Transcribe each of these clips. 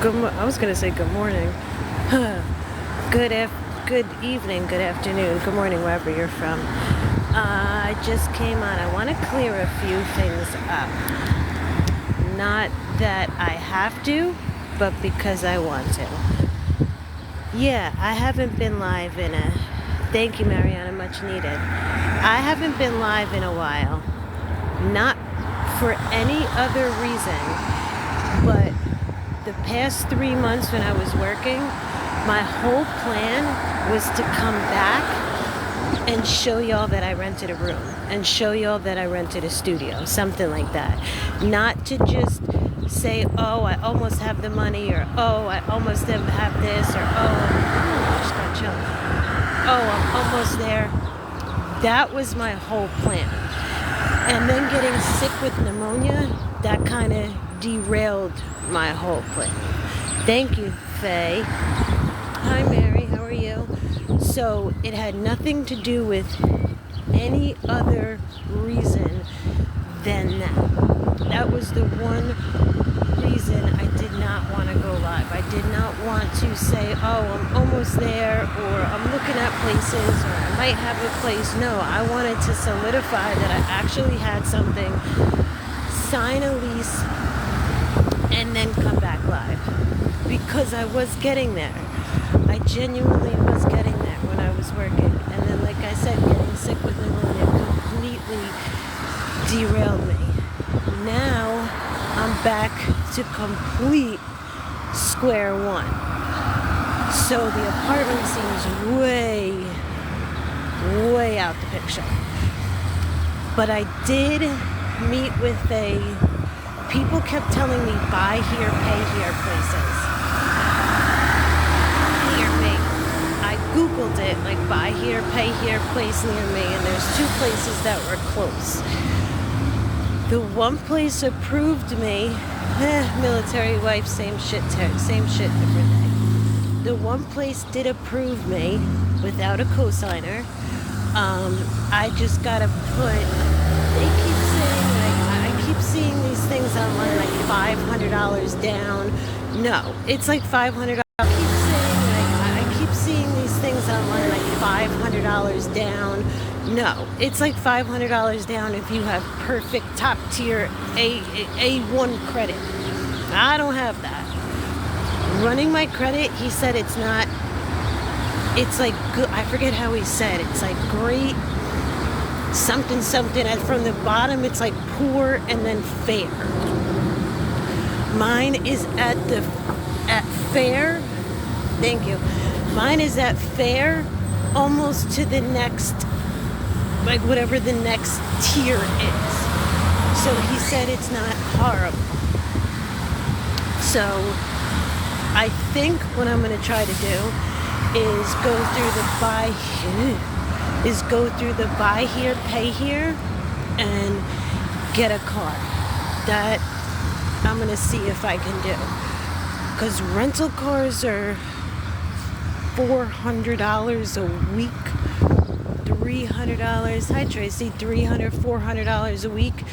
I was gonna say good morning. Good evening, good afternoon, good morning, wherever you're from. I just came on. I want to clear a few things up. Not that I have to, but because I want to. Yeah, I haven't been live in a... Thank you, Mariana, much needed. I haven't been live in a while. Not for any other reason, but the past 3 months when I was working, my whole plan was to come back and show y'all that I rented a room and show y'all that I rented a studio, something like that. Not to just say, oh, I almost have the money, or oh, I almost have this, or I'm almost there. That was my whole plan. And then getting sick with pneumonia, that kind of derailed my whole plan. Thank you, Faye. Hi, Mary. How are you? So it had nothing to do with any other reason than that. That was the one reason I did not want to go live. I did not want to say, oh, I'm almost there, or I'm looking at places, or I might have a place. No, I wanted to solidify that I actually had something, sign a lease, and then come back live. Because I was getting there. I genuinely was getting there when I was working. And then, like I said, getting sick with pneumonia completely derailed me. Now, I'm back to complete square one. So the apartment seems way out the picture. But I did meet with people kept telling me buy here, pay here places. Near me. I Googled it, like buy here, pay here place near me, and there's 2 places that were close. The one place approved me, military wife, same shit, different day. The one place did approve me without a cosigner. I just gotta put, they keep saying, I keep seeing these things online, like $500 down. No, it's like $500. I keep seeing these things online, like $500 down. No, it's like $500 down if you have perfect top tier A1 credit. I don't have that. Running my credit, he said it's not, it's like good. I forget how he said. It's like great, something, and from the bottom it's like poor and then fair. Mine is at fair. Thank you. Mine is at fair, almost to the next, like whatever the next tier is. So he said it's not horrible. So I think what I'm going to try to do is go through the buy here, pay here, and get a car. That I'm going to see if I can do. Because rental cars are $400 a week. $300. Hi, Tracy. $300, $400 a week.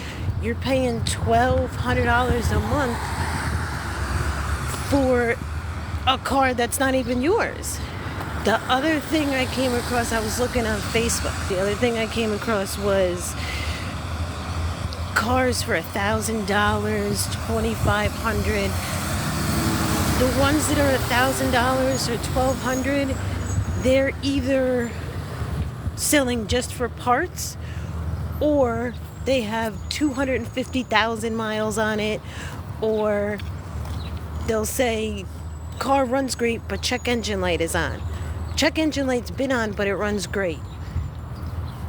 You're paying $1,200 a month for a car that's not even yours. The other thing I came across, I was looking on Facebook. The other thing I came across was cars for $1,000, $2,500. The ones that are $1,000 or $1,200, they're either selling just for parts, or they have 250,000 miles on it, or they'll say car runs great but check engine light is on. Check engine light's been on, but it runs great.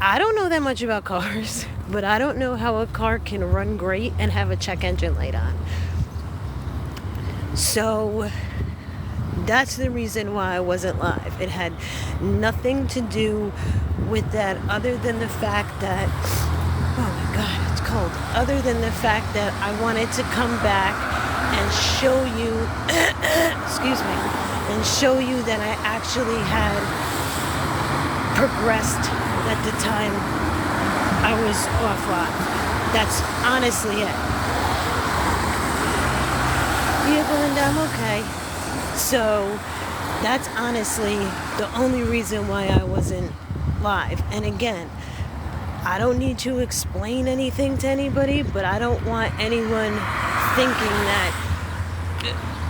I don't know that much about cars, but I don't know how a car can run great and have a check engine light on. So that's the reason why I wasn't live. It had nothing to do with that, other than the fact that, oh my God, it's cold. Other than the fact that I wanted to come back and show you, excuse me, and show you that I actually had progressed at the time I was offline. That's honestly it. vehicle and I'm okay. So that's honestly the only reason why I wasn't live. And again, I don't need to explain anything to anybody, but I don't want anyone thinking that,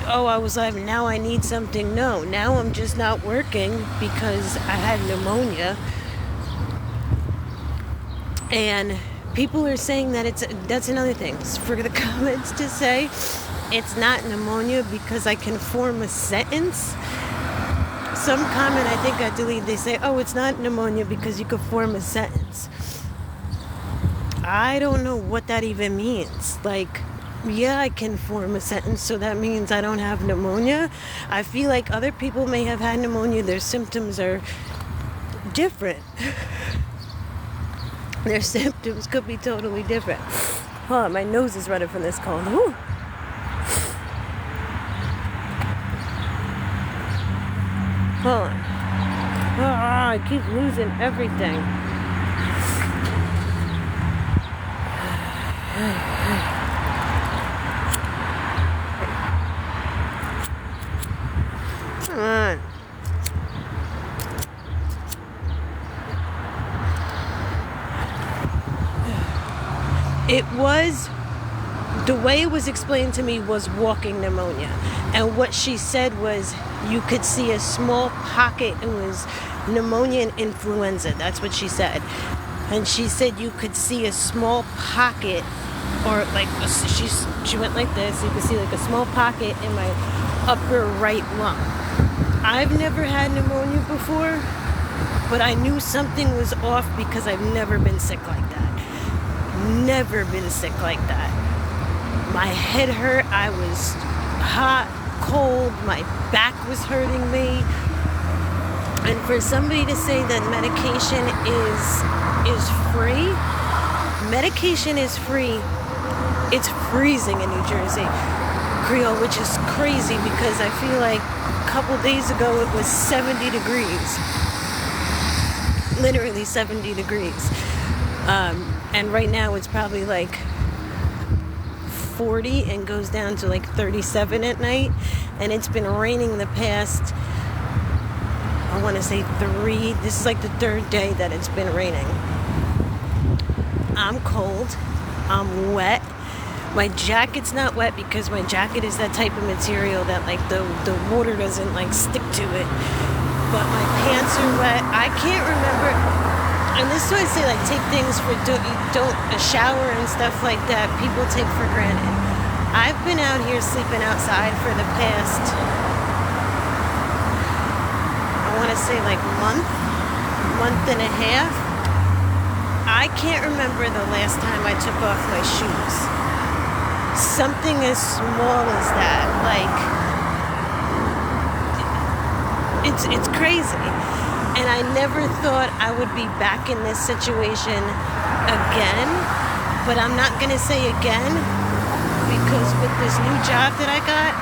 oh, I was live, now I need something. No, now I'm just not working because I had pneumonia. And people are saying that that's another thing. For the comments to say it's not pneumonia because I can form a sentence. Some comment I think I deleted, they say, oh, it's not pneumonia because you could form a sentence. I don't know what that even means. Like, yeah, I can form a sentence, so that means I don't have pneumonia. I feel like other people may have had pneumonia. Their symptoms are different. Their symptoms could be totally different. Hold on, my nose is running from this cold. Whew. Hold on. I keep losing everything. Come on. It was, the way it was explained to me was walking pneumonia. And what she said was you could see a small pocket. It was pneumonia and influenza. That's what she said. And she said you could see a small pocket, or like, she went like this. You could see like a small pocket in my upper right lung. I've never had pneumonia before, but I knew something was off because I've never been sick like that. Never been sick like that. My head hurt. I was hot, cold. My back was hurting me. And for somebody to say that medication is free, medication is free. It's freezing in New Jersey, Creole, which is crazy because I feel like a couple days ago it was 70 degrees. Literally 70 degrees. And right now it's probably like 40 and goes down to like 37 at night. And it's been raining the past, I want to say this is like the third day that it's been raining. I'm cold. I'm wet. My jacket's not wet because my jacket is that type of material that like the water doesn't like stick to it. But my pants are wet. I can't remember. And this is why I say, like, take things for don't a shower and stuff like that. People take for granted. I've been out here sleeping outside for the past, I want to say like month and a half. I can't remember the last time I took off my shoes. Something as small as that, like, it's crazy. And I never thought I would be back in this situation again. But I'm not going to say again because with this new job that I got,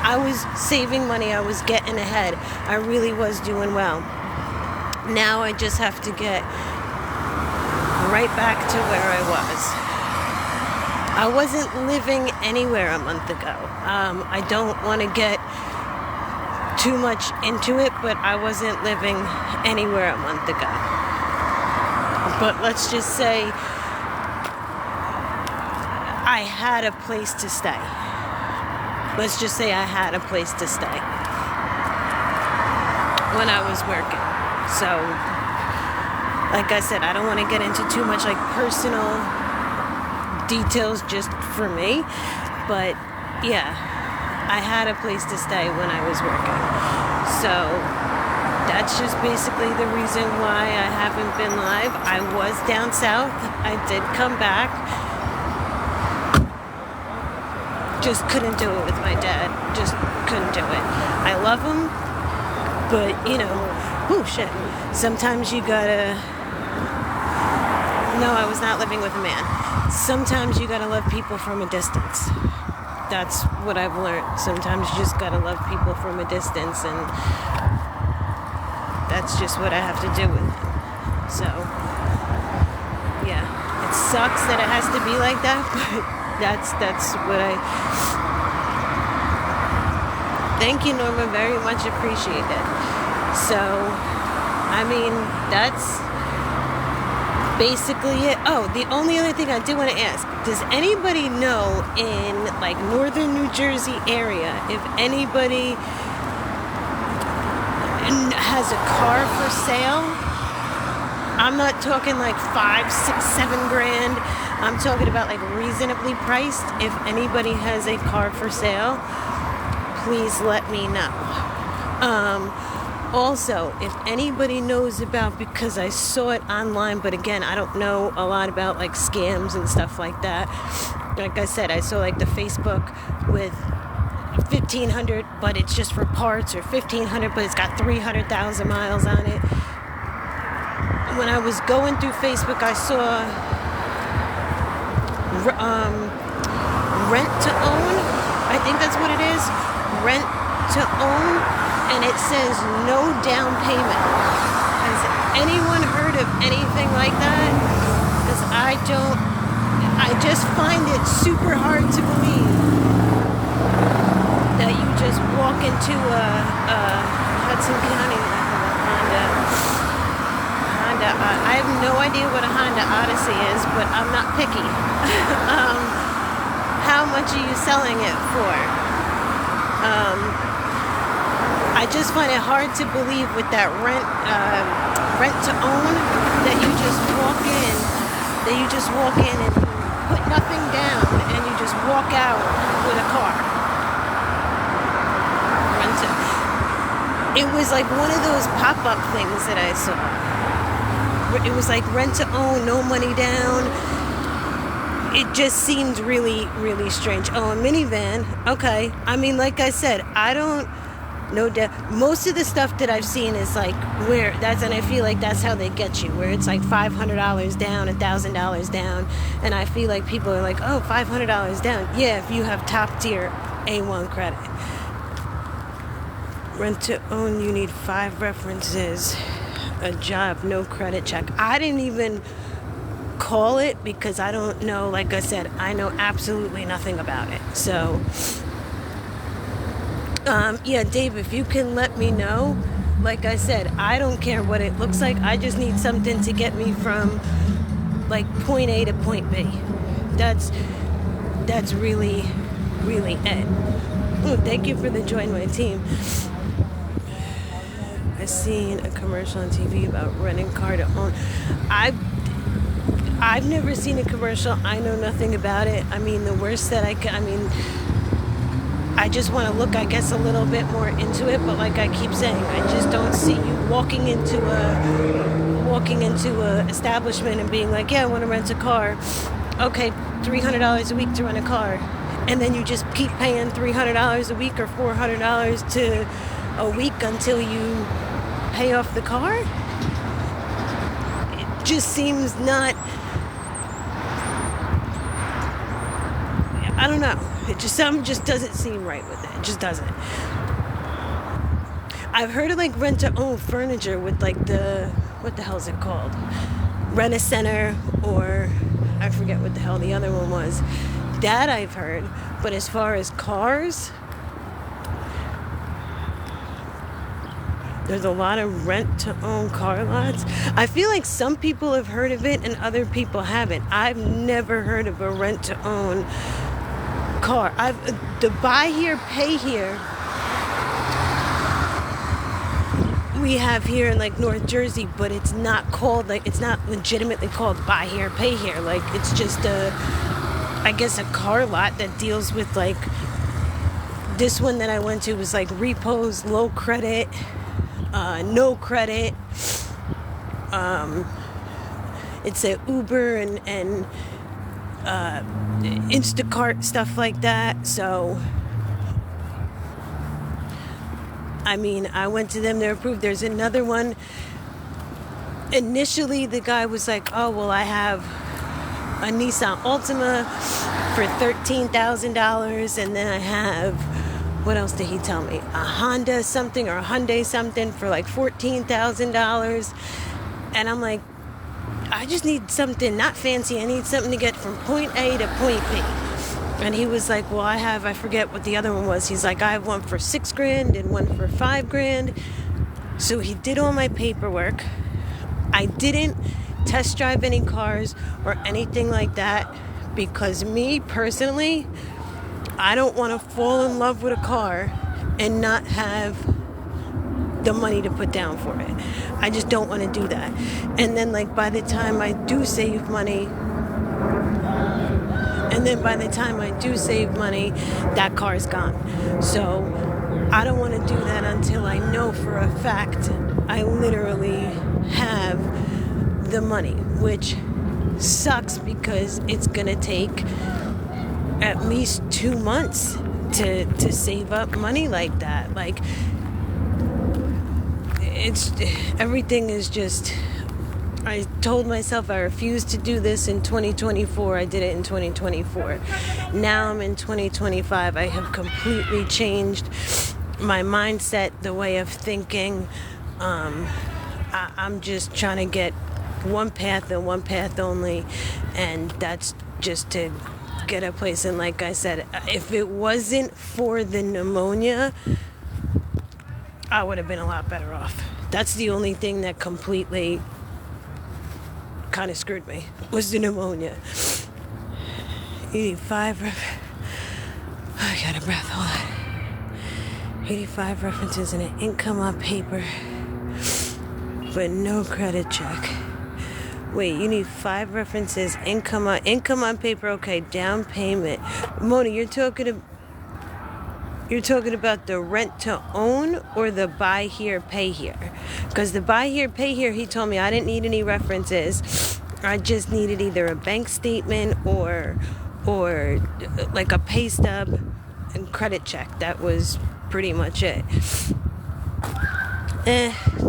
I was saving money. I was getting ahead. I really was doing well. Now I just have to get right back to where I was. I wasn't living anywhere a month ago. I don't want to get too much into it, but I wasn't living anywhere a month ago. But let's just say I had a place to stay. Let's just say I had a place to stay when I was working. So, like I said, I don't want to get into too much like personal details just for me, but yeah, I had a place to stay when I was working. So that's just basically the reason why I haven't been live. I was down south. I did come back. Just couldn't do it with my dad. Just couldn't do it. I love him, but you know, oh shit. Sometimes you gotta. No, I was not living with a man. Sometimes you gotta love people from a distance. That's what I've learned. Sometimes you just gotta love people from a distance, and that's just what I have to do with it. So, yeah, it sucks that it has to be like that, but that's what Thank you, Norma. Very much appreciated. So, I mean, that's basically it. Oh, the only other thing I do want to ask, does anybody know in like northern New Jersey area if anybody has a car for sale? I'm not talking like 5, 6, 7 grand. I'm talking about like reasonably priced. If anybody has a car for sale, please let me know. Also, if anybody knows about, because I saw it online, but again, I don't know a lot about like scams and stuff like that. Like I said, I saw like the Facebook with 1,500, but it's just for parts, or 1,500, but it's got 300,000 miles on it. When I was going through Facebook, I saw rent to own. I think that's what it is. Rent to own. And it says no down payment. Has anyone heard of anything like that? Because I just find it super hard to believe that you just walk into a Hudson County Honda. I have no idea what a Honda Odyssey is, but I'm not picky. How much are you selling it for? I just find it hard to believe with that rent to own that you just walk in and you put nothing down and you just walk out with a car. It was like one of those pop-up things that I saw. It was like rent to own, no money down. It just seemed really, really strange. Oh, a minivan. Okay. I mean, like I said, I don't know that most of the stuff that I've seen is like and I feel like that's how they get you, where it's like $500 down, $1,000 down, and I feel like people are like, oh, $500 down. Yeah, if you have top tier A1 credit. Rent to own, you need 5 references, a job, no credit check. I didn't even call it because I don't know. Like I said, I know absolutely nothing about it. So yeah, Dave, if you can let me know. Like I said, I don't care what it looks like. I just need something to get me from like point A to point B. That's really, really it. Oh, thank you for the join my team. I seen a commercial on TV about renting car to own. I've never seen a commercial. I know nothing about it. I mean, the worst that I just want to look, I guess, a little bit more into it. But like I keep saying, I just don't see you walking into a establishment and being like, yeah, I want to rent a car. Okay, $300 a week to rent a car. And then you just keep paying $300 a week or $400 to a week until you pay off the car. It just seems not, I don't know. Something just doesn't seem right with it. It just doesn't. I've heard of like rent to own furniture with like what the hell is it called? Rent-A-Center, or I forget what the hell the other one was. That I've heard. But as far as cars, there's a lot of rent-to-own car lots. I feel like some people have heard of it and other people haven't. I've never heard of a rent-to-own car. The buy here, pay here we have here in like North Jersey, but it's not called, like, it's not legitimately called buy here, pay here. Like, it's just a car lot that deals with like, this one that I went to was like repos, low credit, no credit. It's a Uber and Instacart, stuff like that. So I mean, I went to them, they're approved. There's another one. Initially the guy was like, oh well, I have a Nissan Altima for $13,000, and then I have, what else did he tell me? A Honda something or a Hyundai something for like $14,000. And I'm like, I just need something not fancy. I need something to get from point A to point B. And he was like, well, I forget what the other one was. He's like, I have one for $6,000 and one for $5,000. So he did all my paperwork. I didn't test drive any cars or anything like that because me personally, I don't want to fall in love with a car and not have the money to put down for it. I just don't want to do that. And then like by the time I do save money, that car's gone. So I don't want to do that until I know for a fact I literally have the money, which sucks because it's going to take at least 2 months to save up money like that. Like, everything is just, I told myself I refused to do this in 2024. I did it in 2024. Now I'm in 2025. I have completely changed my mindset, the way of thinking. I'm just trying to get one path and one path only, and that's just to get a place. And like I said, if it wasn't for the pneumonia, I would have been a lot better off. That's the only thing that completely kind of screwed me, was the pneumonia. You need 5 I got a breath, hold on. 85 references and an income on paper, but no credit check. Wait, you need 5 references, income on paper, okay, down payment. Mona, you're talking about the rent to own or the buy here, pay here? Because the buy here, pay here, he told me I didn't need any references. I just needed either a bank statement or like a pay stub and credit check. That was pretty much it.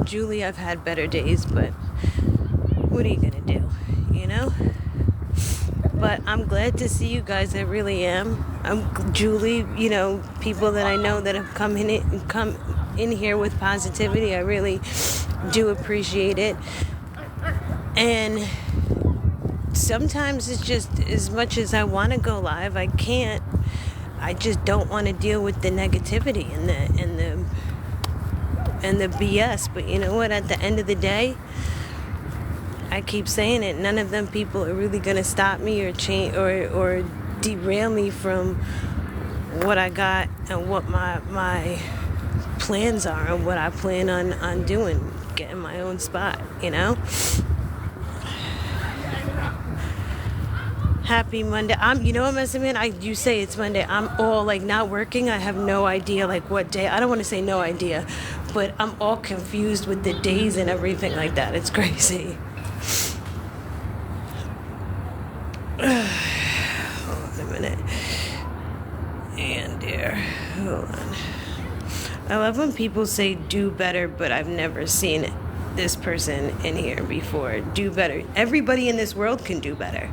Julie, I've had better days, but what are you gonna do, you know? But I'm glad to see you guys. I really am. I'm Julie, you know, people that I know that have come in here with positivity. I really do appreciate it. And sometimes it's just, as much as I want to go live, I can't. I just don't want to deal with the negativity and the BS. But you know what? At the end of the day, I keep saying it, none of them people are really going to stop me or change or derail me from what I got and what my plans are and what I plan on doing, getting my own spot, you know? Happy Monday. You know what, Messy Man? You say it's Monday. I'm all like not working. I have no idea like what day. I don't want to say no idea, but I'm all confused with the days and everything like that. It's crazy. Hold on a minute. And there. Hold on. I love when people say do better, but I've never seen this person in here before. Do better. Everybody in this world can do better.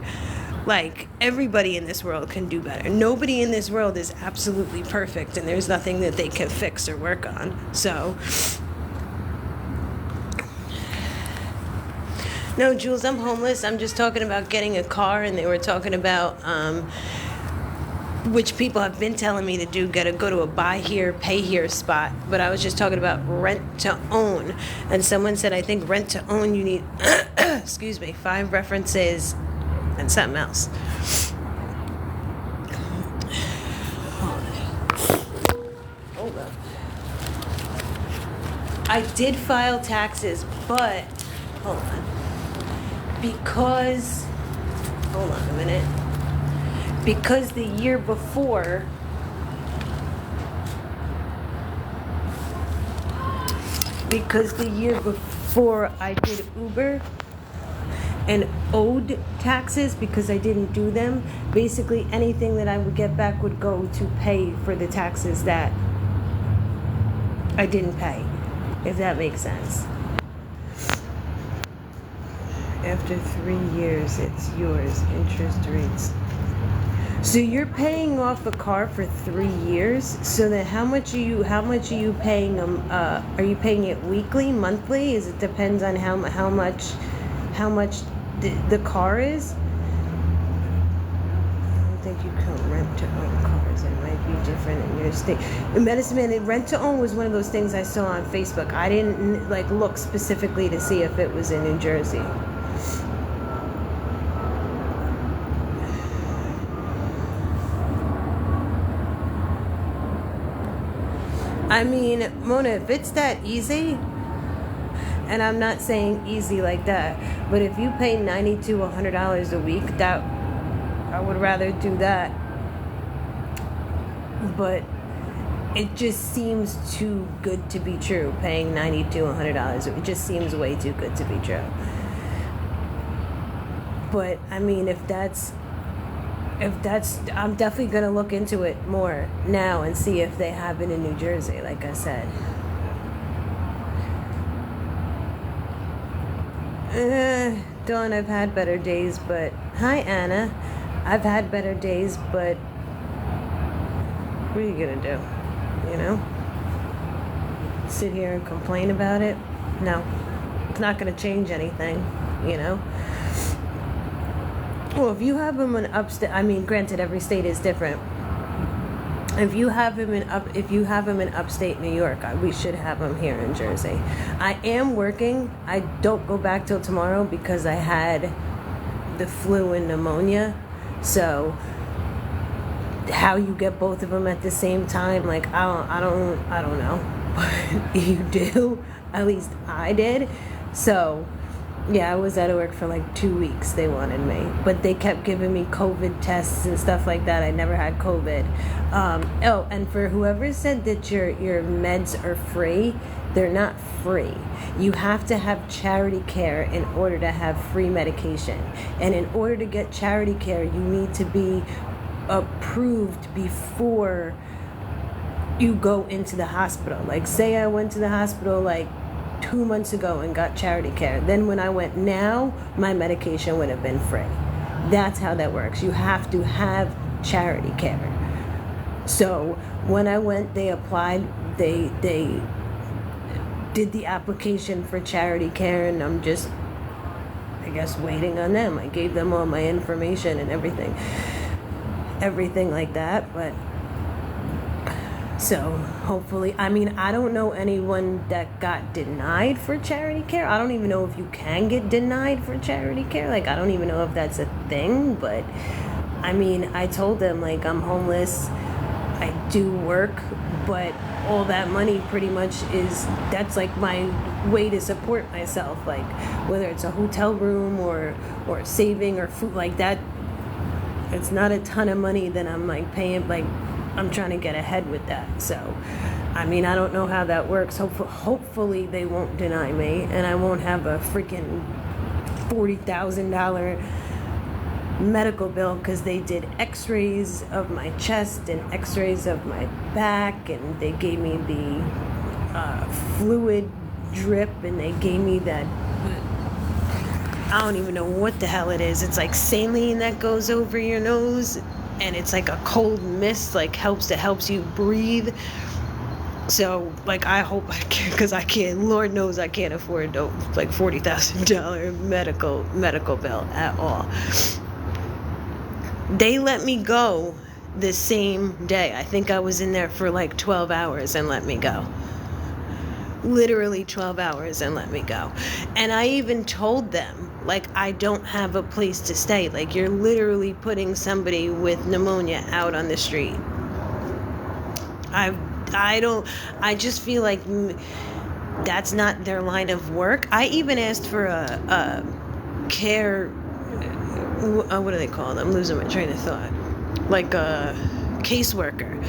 Like, everybody in this world can do better. Nobody in this world is absolutely perfect, and there's nothing that they can fix or work on. So, no, Jules, I'm homeless. I'm just talking about getting a car, and they were talking about, which people have been telling me to do, go to a buy here, pay here spot. But I was just talking about rent to own. And someone said, I think rent to own, you need, 5 references and something else. Hold up. I did file taxes, but hold on. Hold on a minute. Because the year before I did Uber and owed taxes because I didn't do them, basically anything that I would get back would go to pay for the taxes that I didn't pay, if that makes sense. After 3 years, it's yours. Interest rates. So you're paying off a car for 3 years. So then, how much are you paying them? Are you paying it weekly, monthly? It depends on how much the car is. think you can rent to own cars. It might be different in your state. Medicine Man, rent to own was one of those things I saw on Facebook. I didn't like look specifically to see if it was in New Jersey. I mean, Mona, if it's that easy, and I'm not saying easy like that, but if you pay $90 to $100 a week, that I would rather do that. But it just seems too good to be true. Paying $90 to $100, it just seems way too good to be true. But I mean, if that's, I'm definitely gonna look into it more now and see if they have it in New Jersey. Like I said. Dawn, I've had better days, but hi Anna, I've had better days, but what are you gonna do? You know, sit here and complain about it? No, it's not gonna change anything. You know. Well, if you have them in upstate, I mean, granted, every state is different. If you have him in upstate New York, we should have him here in Jersey. I am working. I don't go back till tomorrow because I had the flu and pneumonia. So how you get both of them at the same time, like I don't know, but you do. At least I did. So yeah, I was out of work for like 2 weeks. They wanted me, but they kept giving me COVID tests and stuff like that. I never had COVID. And for whoever said that your meds are free, they're not free. You have to have charity care in order to have free medication. And in order to get charity care, you need to be approved before you go into the hospital. Like, say I went to the hospital like 2 months ago and got charity care. Then when I went now, my medication would have been free. That's how that works. You have to have charity care. So when I went, they applied, they did the application for charity care, and I'm just, I guess, waiting on them. I gave them all my information and everything like that, but so hopefully, I mean, I don't know anyone that got denied for charity care. I don't even know if you can get denied for charity care. Like, I don't even know if that's a thing, but I mean, I told them, like, I'm homeless, I do work, but all that money pretty much that's like my way to support myself. Like, whether it's a hotel room or saving or food like that, it's not a ton of money that I'm like paying, like, I'm trying to get ahead with that. So, I mean, I don't know how that works. Hopefully they won't deny me and I won't have a freaking $40,000 medical bill because they did x-rays of my chest and x-rays of my back, and they gave me the fluid drip, and they gave me that, I don't even know what the hell it is. It's like saline that goes over your nose, and it's like a cold mist, like helps you breathe. So, like, I hope I can, because I can't, Lord knows I can't afford like $40,000 medical bill at all. They let me go the same day. I think I was in there for like 12 hours and let me go. Literally 12 hours and let me go. And I even told them, like, I don't have a place to stay. Like, you're literally putting somebody with pneumonia out on the street. I just feel like that's not their line of work. I even asked for a care, what do they call it? I'm losing my train of thought. Like a caseworker.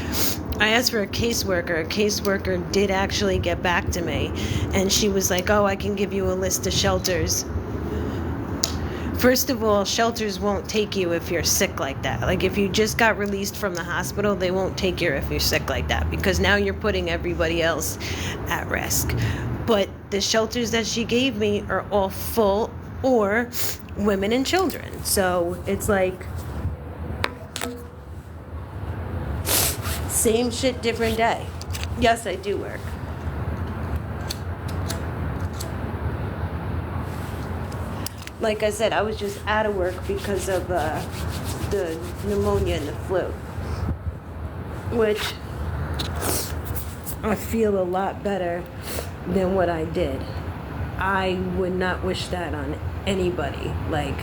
I asked for a caseworker. A caseworker did actually get back to me, and she was like, oh, I can give you a list of shelters. First of all, shelters won't take you if you're sick like that. Like, if you just got released from the hospital, they won't take you if you're sick like that, because now you're putting everybody else at risk. But the shelters that she gave me are all full or women and children. So it's like same shit, different day. Yes, I do work. Like I said, I was just out of work because of the the pneumonia and the flu, which I feel a lot better than what I did. I would not wish that on anybody. Like,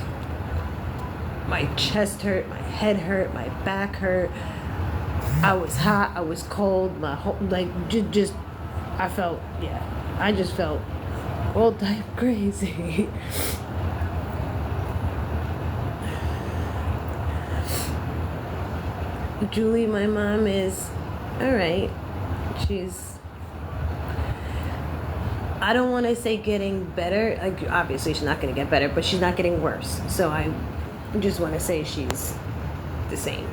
my chest hurt, my head hurt, my back hurt. I was hot, I was cold, my whole, like, just I felt, yeah, I just felt all type crazy. Julie, my mom, is alright. She's, I don't want to say getting better. Like, obviously she's not going to get better, but she's not getting worse. So I just want to say she's the same.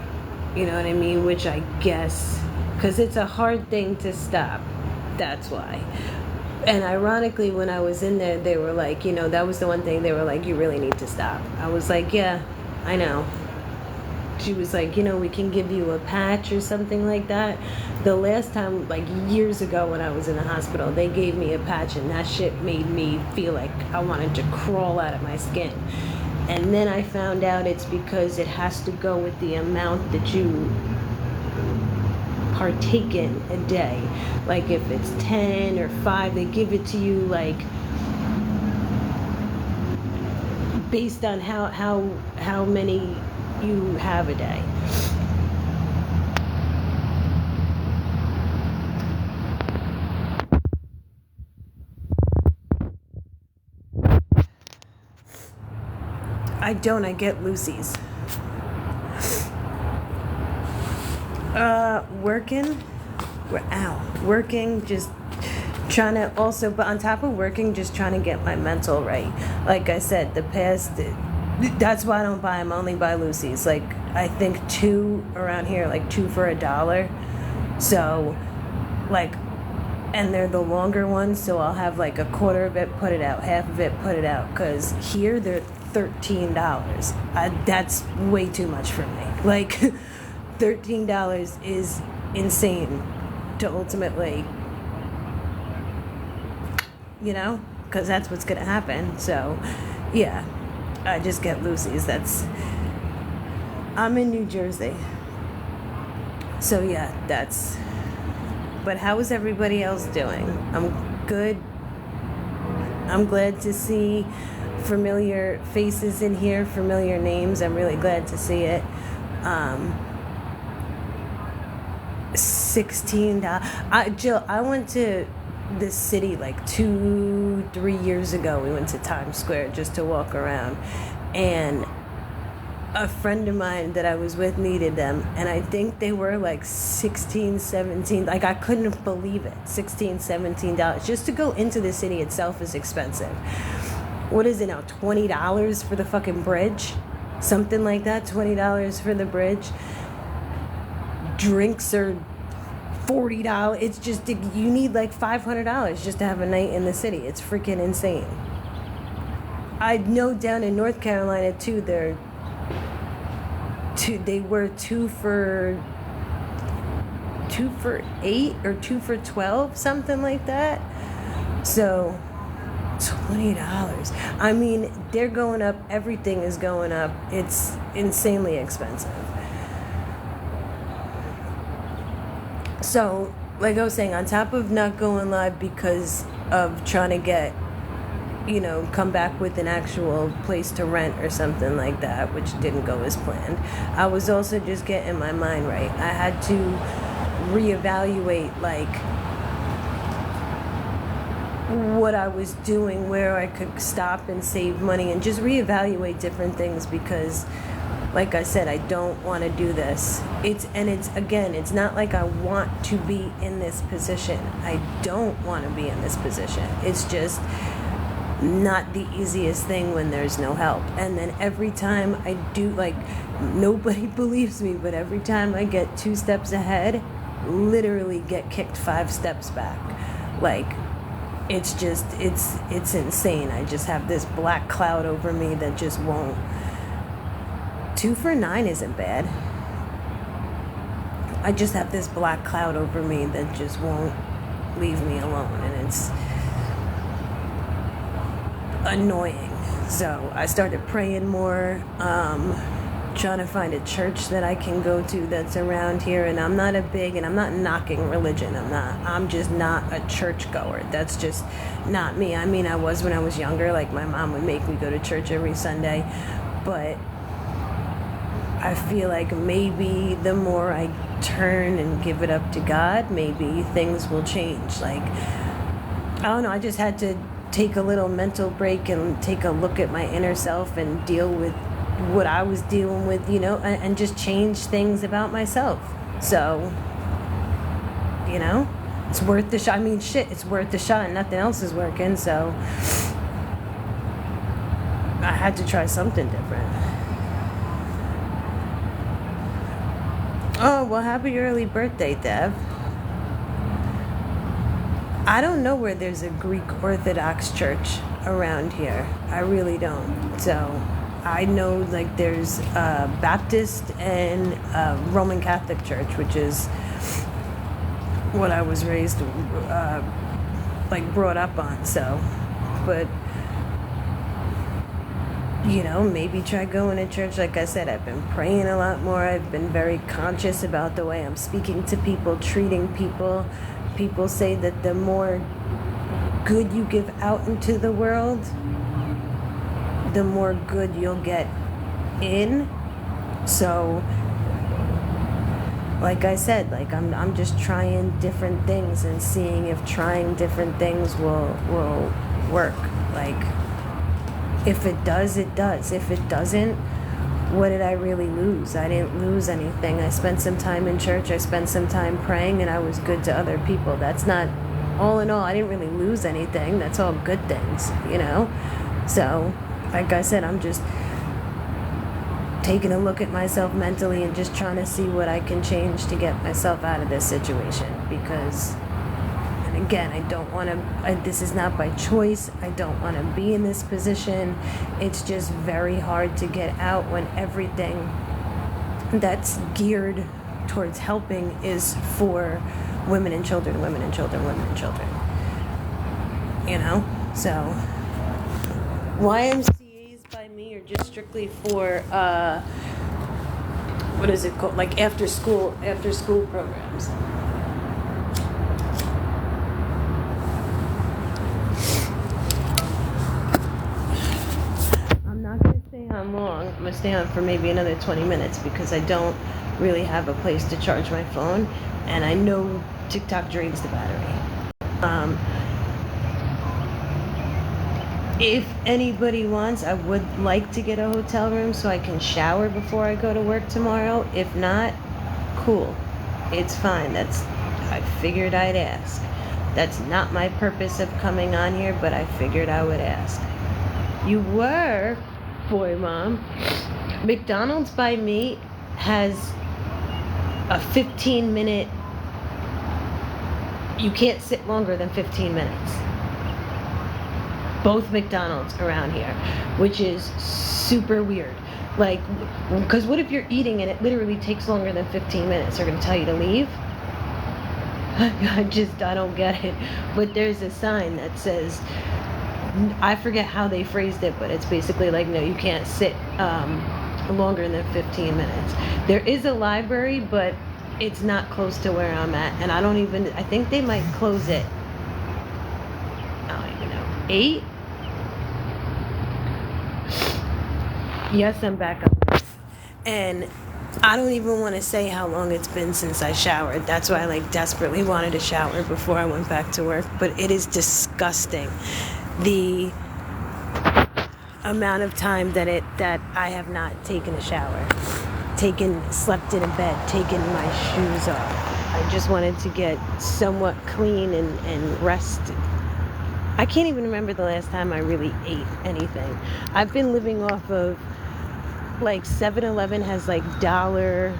You know what I mean? Which I guess, because it's a hard thing to stop. That's why. And ironically, when I was in there, they were like, you know, that was the one thing they were like, you really need to stop. I was like, yeah, I know. She was like, you know, we can give you a patch or something like that. The last time, like years ago when I was in the hospital, they gave me a patch, and that shit made me feel like I wanted to crawl out of my skin. And then I found out it's because it has to go with the amount that you partake in a day. Like if it's 10 or 5, they give it to you like based on how many you have a day. I get Lucy's. Working, just trying to also, but on top of working, just trying to get my mental right. Like I said, that's why I don't buy them, I only buy Lucy's. Like, I think 2 around here, like 2 for $1. So, like, and they're the longer ones, so I'll have like a quarter of it, put it out, half of it, put it out, because here they're $13. That's way too much for me. Like, $13 is insane to ultimately, you know, because that's what's gonna happen. So yeah, I just get Lucy's. I'm in New Jersey, so yeah, but how is everybody else doing? I'm good. I'm glad to see familiar faces in here, familiar names. I'm really glad to see it. $16. Jill, I went to this city like 2-3 years ago. We went to Times Square just to walk around, and a friend of mine that I was with needed them, and I think they were like $16-17. Like, I couldn't believe it. $16-17 just to go into the city itself is expensive. What is it now, $20 for the fucking bridge? Something like that, $20 for the bridge. Drinks are $40. It's just, you need like $500 just to have a night in the city. It's freaking insane. I know down in North Carolina too, they were 2 for 8 or 2 for 12, something like that. So $20. I mean, they're going up. Everything is going up. It's insanely expensive. So, like I was saying, on top of not going live because of trying to get, you know, come back with an actual place to rent or something like that, which didn't go as planned, I was also just getting my mind right. I had to reevaluate, like, what I was doing, where I could stop and save money, and just reevaluate different things, because like I said, I don't want to do this. It's not like I want to be in this position. I don't want to be in this position. It's just not the easiest thing when there's no help. And then every time I do, like, nobody believes me, but every time I get 2 steps ahead, literally get kicked 5 steps back. Like, it's just, it's insane. I just have this black cloud over me that just won't. 2 for 9 isn't bad. I just have this black cloud over me that just won't leave me alone, and it's annoying. So I started praying more, trying to find a church that I can go to that's around here. And I'm not and I'm not knocking religion. I'm just not a churchgoer. That's just not me. I mean, I was when I was younger. Like, my mom would make me go to church every Sunday. But I feel like maybe the more I turn and give it up to God, maybe things will change. Like, I don't know, I just had to take a little mental break and take a look at my inner self and deal with what I was dealing with, you know, and just change things about myself. So, you know, it's worth the shot. I mean, shit, it's worth the shot and nothing else is working, so I had to try something different. Oh, well, happy early birthday, Dev. I don't know where there's a Greek Orthodox church around here. I really don't. So I know, like, there's a Baptist and a Roman Catholic church, which is what I was raised, brought up on. So, but, you know, maybe try going to church. Like I said, I've been praying a lot more. I've been very conscious about the way I'm speaking to people, treating people. People say that the more good you give out into the world, the more good you'll get in. So, like I said, like I'm just trying different things and seeing if trying different things will work. Like, if it does, it does. If it doesn't, what did I really lose? I didn't lose anything. I spent some time in church. I spent some time praying, and I was good to other people. That's not, all in all, I didn't really lose anything. That's all good things, you know? So, like I said, I'm just taking a look at myself mentally and just trying to see what I can change to get myself out of this situation. Because, and again, I don't want to, this is not by choice. I don't want to be in this position. It's just very hard to get out when everything that's geared towards helping is for women and children, women and children, women and children. You know? So, YMCAs by me are just strictly for, what is it called? Like after school programs. I'm not going to stay on long. I'm going to stay on for maybe another 20 minutes because I don't really have a place to charge my phone, and I know TikTok drains the battery. If anybody wants, I would like to get a hotel room so I can shower before I go to work tomorrow. If not, cool. It's fine. I figured I'd ask. That's not my purpose of coming on here, but I figured I would ask. You were, boy mom. McDonald's by me has a 15-minute, you can't sit longer than 15 minutes. Both McDonald's around here, which is super weird. Like, because what if you're eating and it literally takes longer than 15 minutes? They're going to tell you to leave? I don't get it. But there's a sign that says, I forget how they phrased it, but it's basically like, no, you can't sit longer than 15 minutes. There is a library, but it's not close to where I'm at. And I think they might close it, I don't even know, 8? Yes, I'm back up. And I don't even want to say how long it's been since I showered. That's why I desperately wanted to shower before I went back to work. But it is disgusting, the amount of time that I have not taken a shower, slept in a bed, taken my shoes off. I just wanted to get somewhat clean and rest. I can't even remember the last time I really ate anything. I've been living off of 7-Eleven has dollar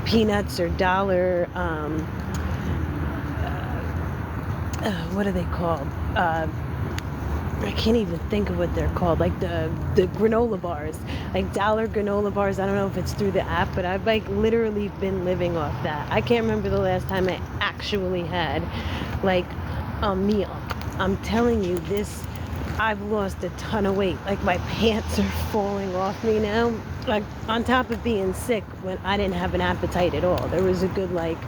peanuts or dollar what are they called? I can't even think of what they're called. The granola bars, dollar granola bars. I don't know if it's through the app, but I've literally been living off that. I can't remember the last time I actually had a meal. I'm telling you, this I've lost a ton of weight. Like, my pants are falling off me now. Like, on top of being sick, when I didn't have an appetite at all. There was a good, like,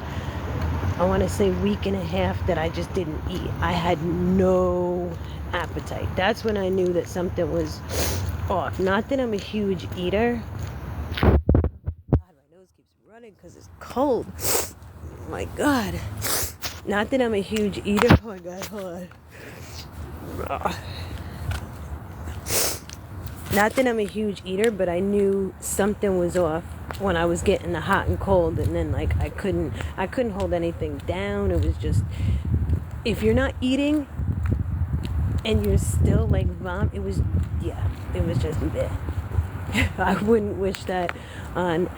I want to say week and a half that I just didn't eat. I had no appetite. That's when I knew that something was off. Not that I'm a huge eater. God, my nose keeps running because it's cold. Oh my God. Not that I'm a huge eater. Oh my God, hold on. Not that I'm a huge eater, but I knew something was off when I was getting the hot and cold, and then like I couldn't hold anything down. It was just, if you're not eating and you're still like it was just bleh. I wouldn't wish that on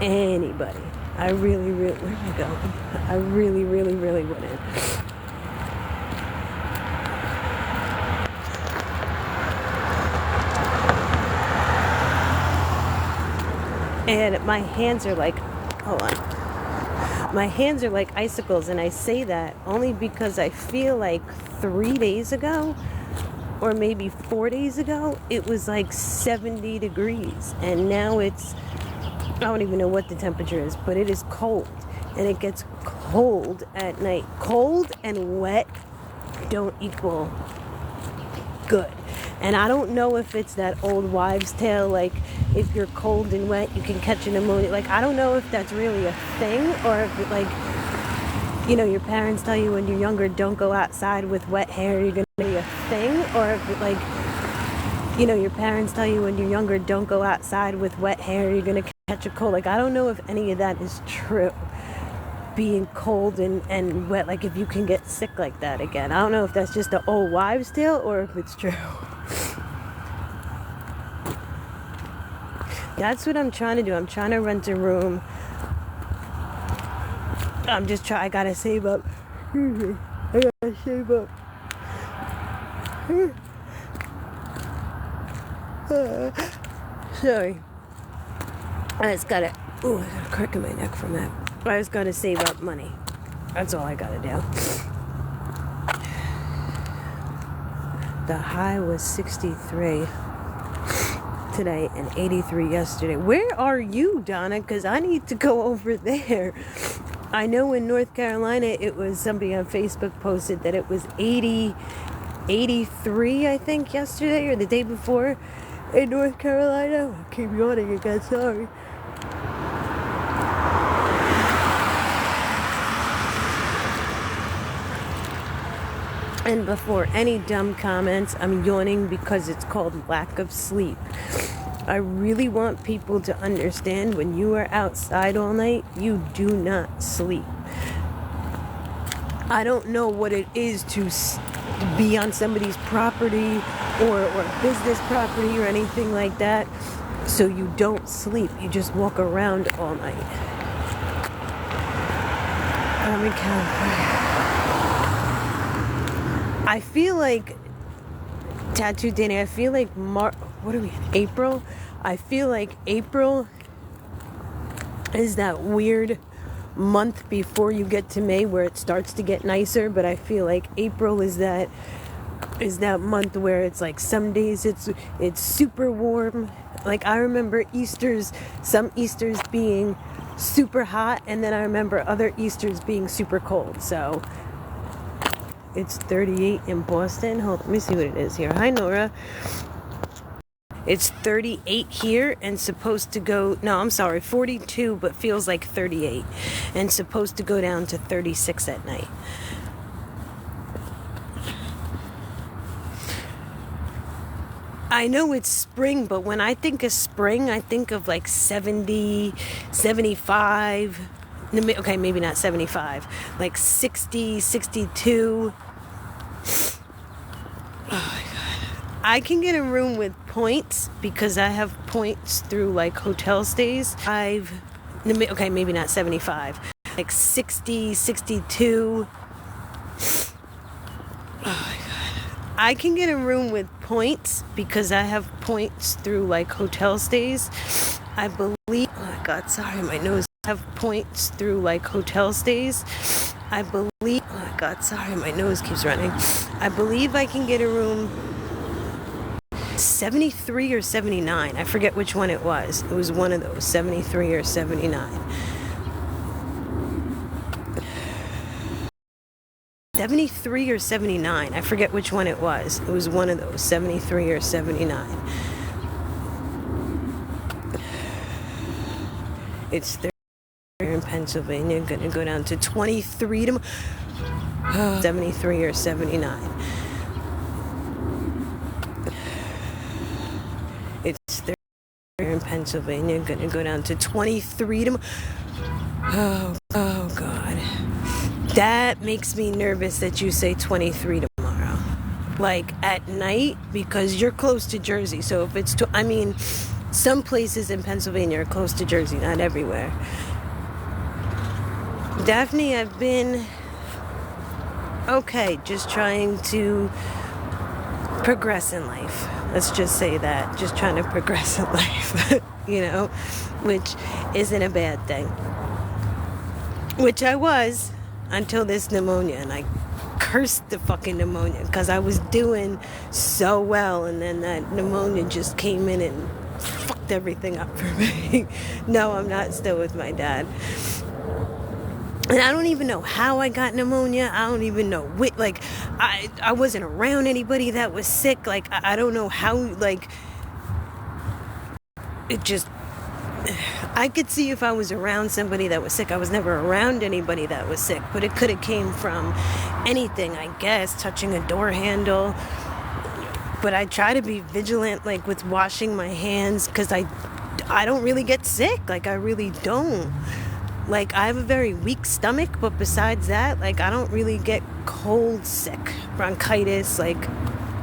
anybody. I really, where am I going? I really wouldn't. And my hands are like, hold on. My hands are like icicles, and I say that only because I feel like 3 days ago, or maybe 4 days ago, it was like 70 degrees. And now it's, I don't even know what the temperature is, but it is cold. And it gets cold at night. Cold and wet don't equal good. And I don't know if it's that old wives' tale, like, if you're cold and wet, you can catch a pneumonia. Like, I don't know if that's really a thing, or if it, like, you know, your parents tell you when you're younger, don't go outside with wet hair, you're going to be a thing, or if it, like, you know, your parents tell you when you're younger, don't go outside with wet hair, you're going to catch a cold. Like, I don't know if any of that is true. Being cold and wet, like, if you can get sick like that again. I don't know if that's just the old wives' tale or if it's true. That's what I'm trying to do. I'm trying to rent a room. I gotta save up. I gotta save up. Sorry. I just gotta, I got a crack in my neck from that. I just gotta save up money. That's all I gotta do. The high was 63 today and 83 yesterday. Where are you, Donna? Because I need to go over there. I know in North Carolina, it was somebody on Facebook posted that it was 83, I think, yesterday or the day before in North Carolina. I keep yawning again, sorry. And before any dumb comments, I'm yawning because it's called lack of sleep. I really want people to understand, when you are outside all night, you do not sleep. I don't know what it is to be on somebody's property or business property or anything like that, so you don't sleep. You just walk around all night. I'm in California. I feel like Tattoo Danny, I feel like April? I feel like April is that weird month before you get to May where it starts to get nicer, but I feel like April is that month where it's like some days it's super warm. Like, I remember some Easters being super hot, and then I remember other Easters being super cold. So it's 38 in Boston. Hold on, let me see what it is here. Hi, Nora. It's 38 here and supposed to go, 42, but feels like 38. And supposed to go down to 36 at night. I know it's spring, but when I think of spring, I think of like 70, 75. Okay, maybe not 75. Like 60, 62. Oh my God. I can get a room with points because I have points through like hotel stays. Okay, maybe not 75. Like 60, 62. Oh my God. I can get a room with points because I have points through like hotel stays. I believe, oh my God, sorry, my nose. Have points through like hotel stays. I believe, oh my God, sorry, my nose keeps running. I believe I can get a room 73 or 79. I forget which one it was. It was one of those, 73 or 79. 73 or 79. I forget which one it was. It was one of those, 73 or 79. It's 30 in Pennsylvania. Gonna go down to 23 to 73 or 79. It's 30 in Pennsylvania. Gonna go down to 23 to oh God. That makes me nervous that you say 23 tomorrow. Like at night, because you're close to Jersey. So if it's some places in Pennsylvania are close to Jersey, not everywhere. Daphne, I've been okay, just trying to progress in life. Let's just say that. Just trying to progress in life, which isn't a bad thing. Which I was until this pneumonia, and I cursed the fucking pneumonia because I was doing so well, and then that pneumonia just came in and fucked everything up for me. No, I'm not still with my dad. And I don't even know how I got pneumonia. I don't even know what, I wasn't around anybody that was sick. I don't know how, it just, I could see if I was around somebody that was sick. I was never around anybody that was sick, but it could have came from anything, I guess, touching a door handle. But I try to be vigilant, with washing my hands, because I don't really get sick. I really don't. I have a very weak stomach, but besides that, I don't really get cold sick, bronchitis, I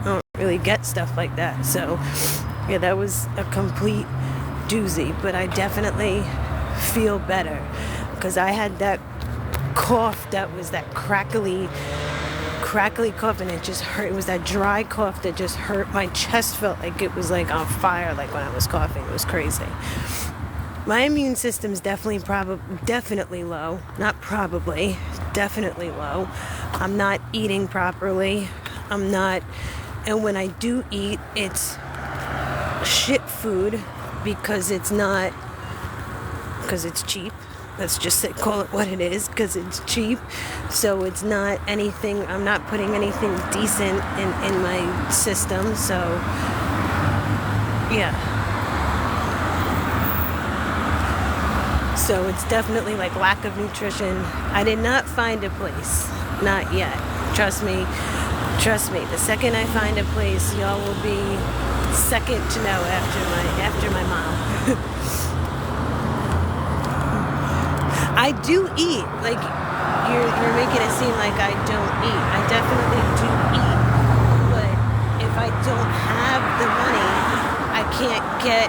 don't really get stuff like that. So, yeah, that was a complete doozy, but I definitely feel better, because I had that cough that was that crackly cough, and it just hurt. It was that dry cough that just hurt. My chest felt like it was on fire, when I was coughing. It was crazy. My immune system's definitely low. Not probably, definitely low. I'm not eating properly. And when I do eat, it's shit food, because it's cheap. Let's just call it what it is, because it's cheap. So it's not anything, I'm not putting anything decent in my system. So, yeah. So it's definitely lack of nutrition. I did not find a place. Not yet. Trust me. The second I find a place, y'all will be second to know after my mom. I do eat. You're making it seem like I don't eat. I definitely do eat. But if I don't have the money, I can't get.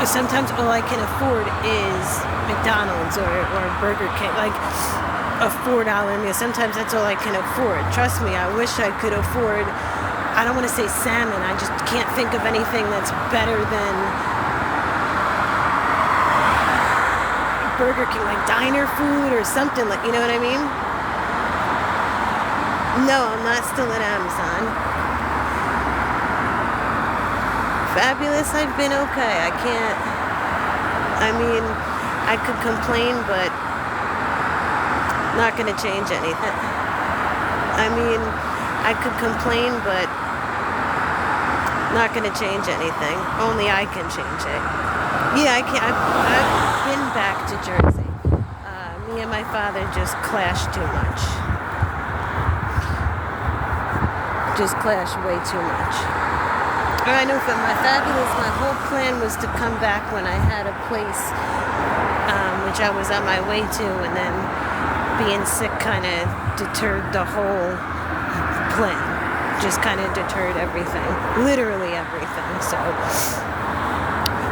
Sometimes all I can afford is McDonald's or Burger King, a $4 meal. Sometimes that's all I can afford. Trust me, I wish I could afford, I don't want to say salmon, I just can't think of anything that's better than Burger King, diner food or something, you know what I mean? No, I'm not still at Amazon. Fabulous, I've been okay. I could complain, but not going to change anything. I could complain, but not going to change anything. Only I can change it. Yeah, I can't. I've been back to Jersey. Me and my father just clashed too much. Just clashed way too much. I know for my Fabulous, my whole plan was to come back when I had a place, which I was on my way to, and then being sick kind of deterred the whole plan. Just kind of deterred everything. Literally everything. So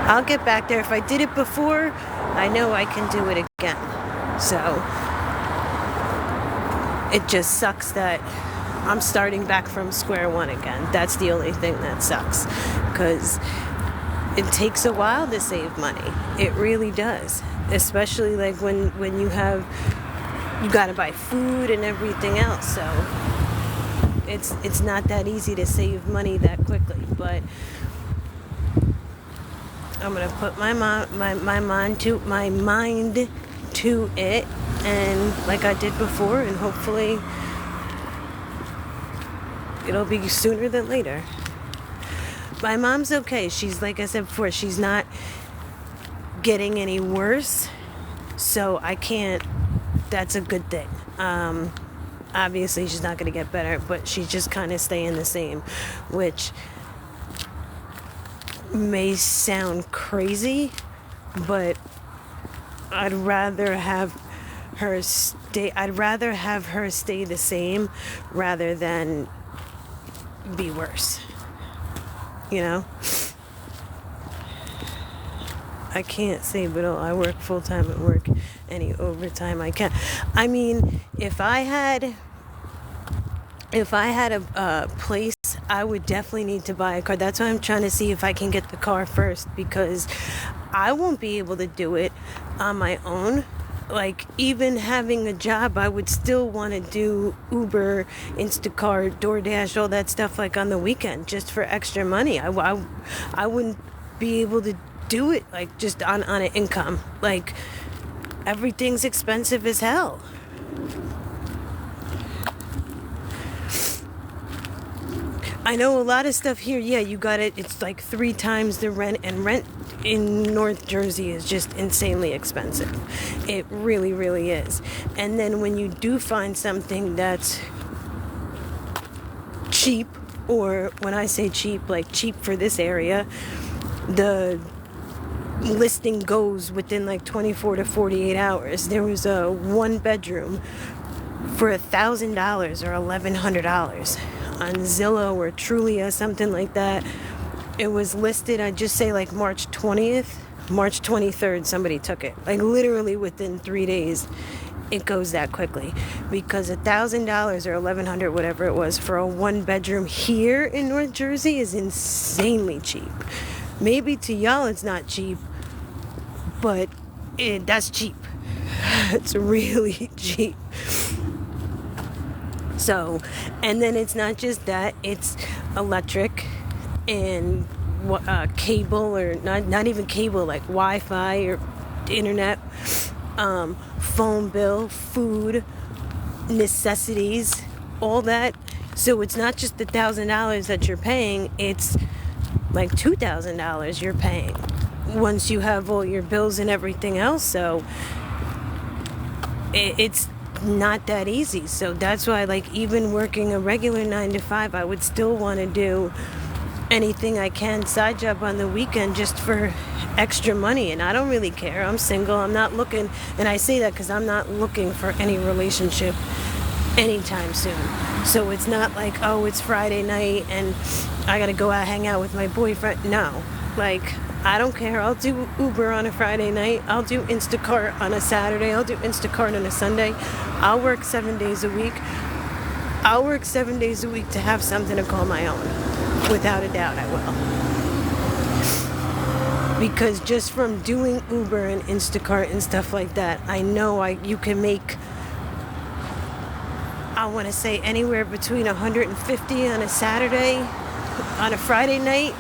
I'll get back there. If I did it before, I know I can do it again. So it just sucks that I'm starting back from square one again. That's the only thing that sucks, because it takes a while to save money. It really does, especially when you got to buy food and everything else. So it's not that easy to save money that quickly, but I'm gonna put my mind to it, and like I did before, and hopefully it'll be sooner than later. My mom's okay. She's, like I said before, she's not getting any worse, so I can't. That's a good thing. Obviously, she's not going to get better, but she's just kind of staying the same, which may sound crazy, but I'd rather have her stay the same rather than be worse. You know? I can't say, but I work full time at work. Any overtime I can. I mean, if I had a place, I would definitely need to buy a car. That's why I'm trying to see if I can get the car first, because I won't be able to do it on my own. Like, even having a job, I would still want to do Uber, Instacart, DoorDash, all that stuff, like on the weekend, just for extra money. I wouldn't be able to do it, like, just on an income. Like, everything's expensive as hell. I know a lot of stuff here, yeah, you got it. It's like 3 times the rent, and rent in North Jersey is just insanely expensive. It really, really is. And then when you do find something that's cheap, or when I say cheap, like cheap for this area, the listing goes within like 24 to 48 hours. There was a 1-bedroom for $1,000 or $1,100 on Zillow or Trulia, something like that. It was listed, I'd just say like March 20th, March 23rd, somebody took it. Like literally within 3 days, it goes that quickly. Because $1,000 or $1,100, whatever it was, for a 1-bedroom here in North Jersey is insanely cheap. Maybe to y'all it's not cheap, but that's cheap. It's really cheap. So, and then it's not just that, it's electric and cable, or not even cable, like Wi-Fi or internet, phone bill, food, necessities, all that. So it's not just the $1,000 that you're paying, it's like $2,000 you're paying once you have all your bills and everything else. So it's not that easy. So that's why, like, even working a regular 9 to 5, I would still want to do anything I can, side job on the weekend, just for extra money. And I don't really care. I'm single. I'm not looking, and I say that because I'm not looking for any relationship anytime soon. So it's not like, oh, it's Friday night and I gotta go out hang out with my boyfriend. No, like, I don't care. I'll do Uber on a Friday night. I'll do Instacart on a Saturday. I'll do Instacart on a Sunday. I'll work 7 days a week. I'll work 7 days a week to have something to call my own. Without a doubt, I will. Because just from doing Uber and Instacart and stuff like that, I know you can make, I want to say, anywhere between 150 on a Saturday. On a Friday night,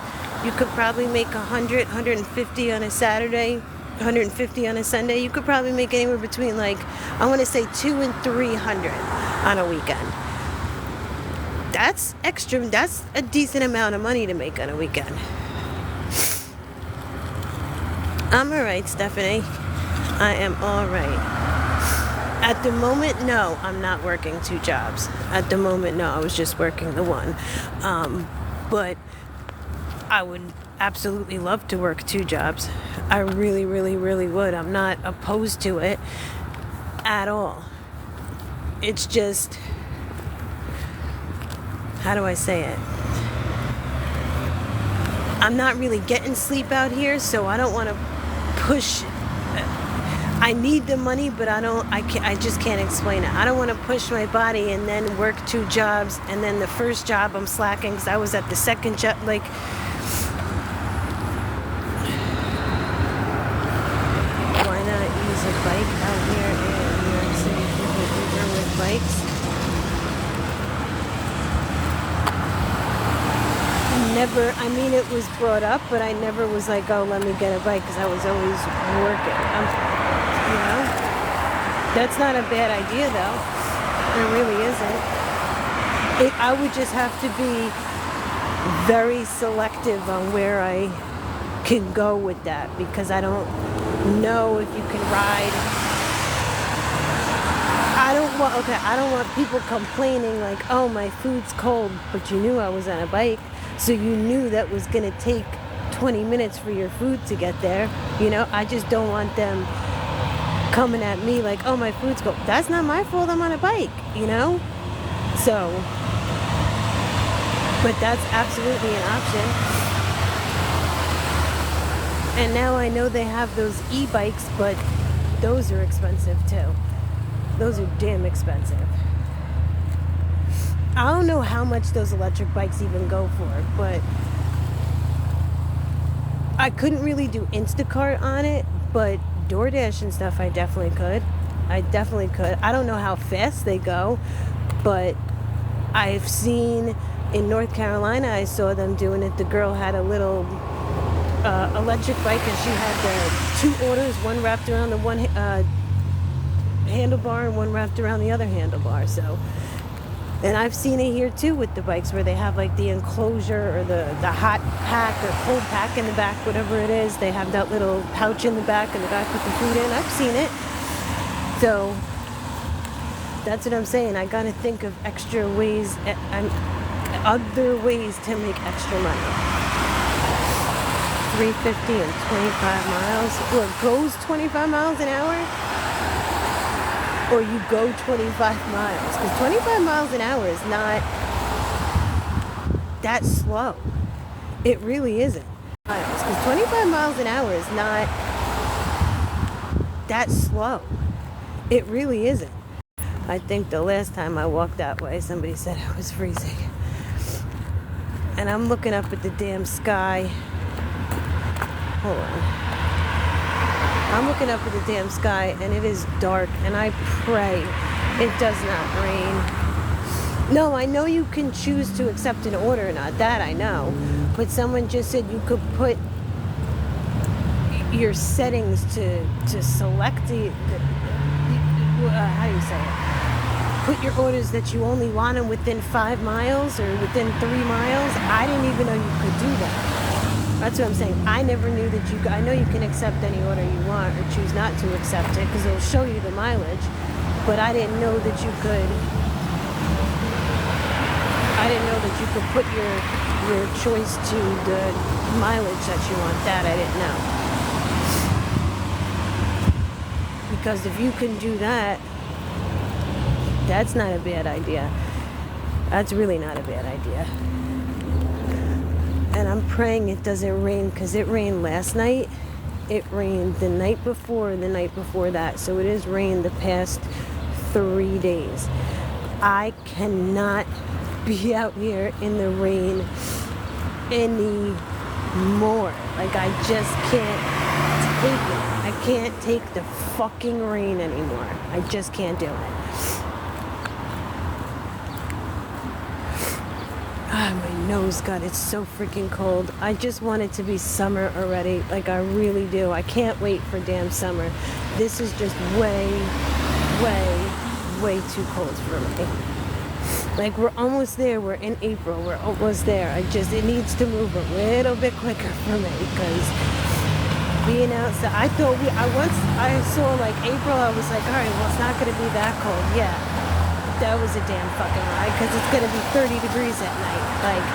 you could probably make 100, 150 on a Saturday, 150 on a Sunday. You could probably make anywhere between, like, I want to say 200 and 300 on a weekend. That's extra. That's a decent amount of money to make on a weekend. I'm alright, Stephanie. I am alright. At the moment, no, I'm not working 2 jobs. At the moment, no, I was just working the one. But I would absolutely love to work 2 jobs. I really, really, really would. I'm not opposed to it at all. It's just, how do I say it? I'm not really getting sleep out here, so I don't want to push. I need the money, but I just can't explain it. I don't want to push my body and then work 2 jobs, and then the first job I'm slacking because I was at the second job. Like, why not use a bike out here in New York City? People Uber with bikes. I mean, it was brought up, but I never was like, oh, let me get a bike, because I was always working. You know? That's not a bad idea, though. It really isn't. I would just have to be very selective on where I can go with that, because I don't know if you can ride. I don't want people complaining like, oh, my food's cold, but you knew I was on a bike, so you knew that was going to take 20 minutes for your food to get there. You know, I just don't want them coming at me like, oh, my food's cold. That's not my fault, I'm on a bike, you know? So, but that's absolutely an option. And now I know they have those e-bikes, but those are expensive too. Those are damn expensive. I don't know how much those electric bikes even go for, but I couldn't really do Instacart on it, but DoorDash and stuff I definitely could. I don't know how fast they go, but I've seen in North Carolina, I saw them doing it. The girl had a little electric bike, and she had the 2 orders, one wrapped around the one handlebar and one wrapped around the other handlebar. So, and I've seen it here too with the bikes, where they have like the enclosure or the hot pack or cold pack in the back, whatever it is. They have that little pouch in the back, and the guy put the food in. I've seen it. So that's what I'm saying. I gotta think of extra ways, other ways to make extra money. 350 and 25 miles. Or goes 25 miles an hour? Or you go 25 miles, because 25 miles an hour is not that slow. It really isn't. Because 25 miles an hour is not that slow. It really isn't. I think the last time I walked that way, somebody said I was freezing. And I'm looking up at the damn sky. Hold on. I'm looking up at the damn sky, and it is dark, and I pray it does not rain. No, I know you can choose to accept an order or not. That I know. But someone just said you could put your settings to select how do you say it? Put your orders that you only want them within 5 miles or within 3 miles. I didn't even know you could do that. That's what I'm saying. I never knew that I know you can accept any order you want or choose not to accept it, because it'll show you the mileage, but I didn't know that you could put your choice to the mileage that you want. That I didn't know. Because if you can do that, that's not a bad idea. That's really not a bad idea. And I'm praying it doesn't rain, because it rained last night. It rained the night before and the night before that. So it has rained the past 3 days. I cannot be out here in the rain anymore. Like, I just can't take it. I can't take the fucking rain anymore. I just can't do it. My nose, God, it's so freaking cold. I just want it to be summer already. Like, I really do. I can't wait for damn summer. This is just way, way, way too cold for me. Like, we're almost there. We're in April. We're almost there. It needs to move a little bit quicker for me, because being outside, I saw like April, I was like, all right, well, it's not going to be that cold. Yeah. That was a damn fucking lie, because it's going to be 30 degrees at night. Like,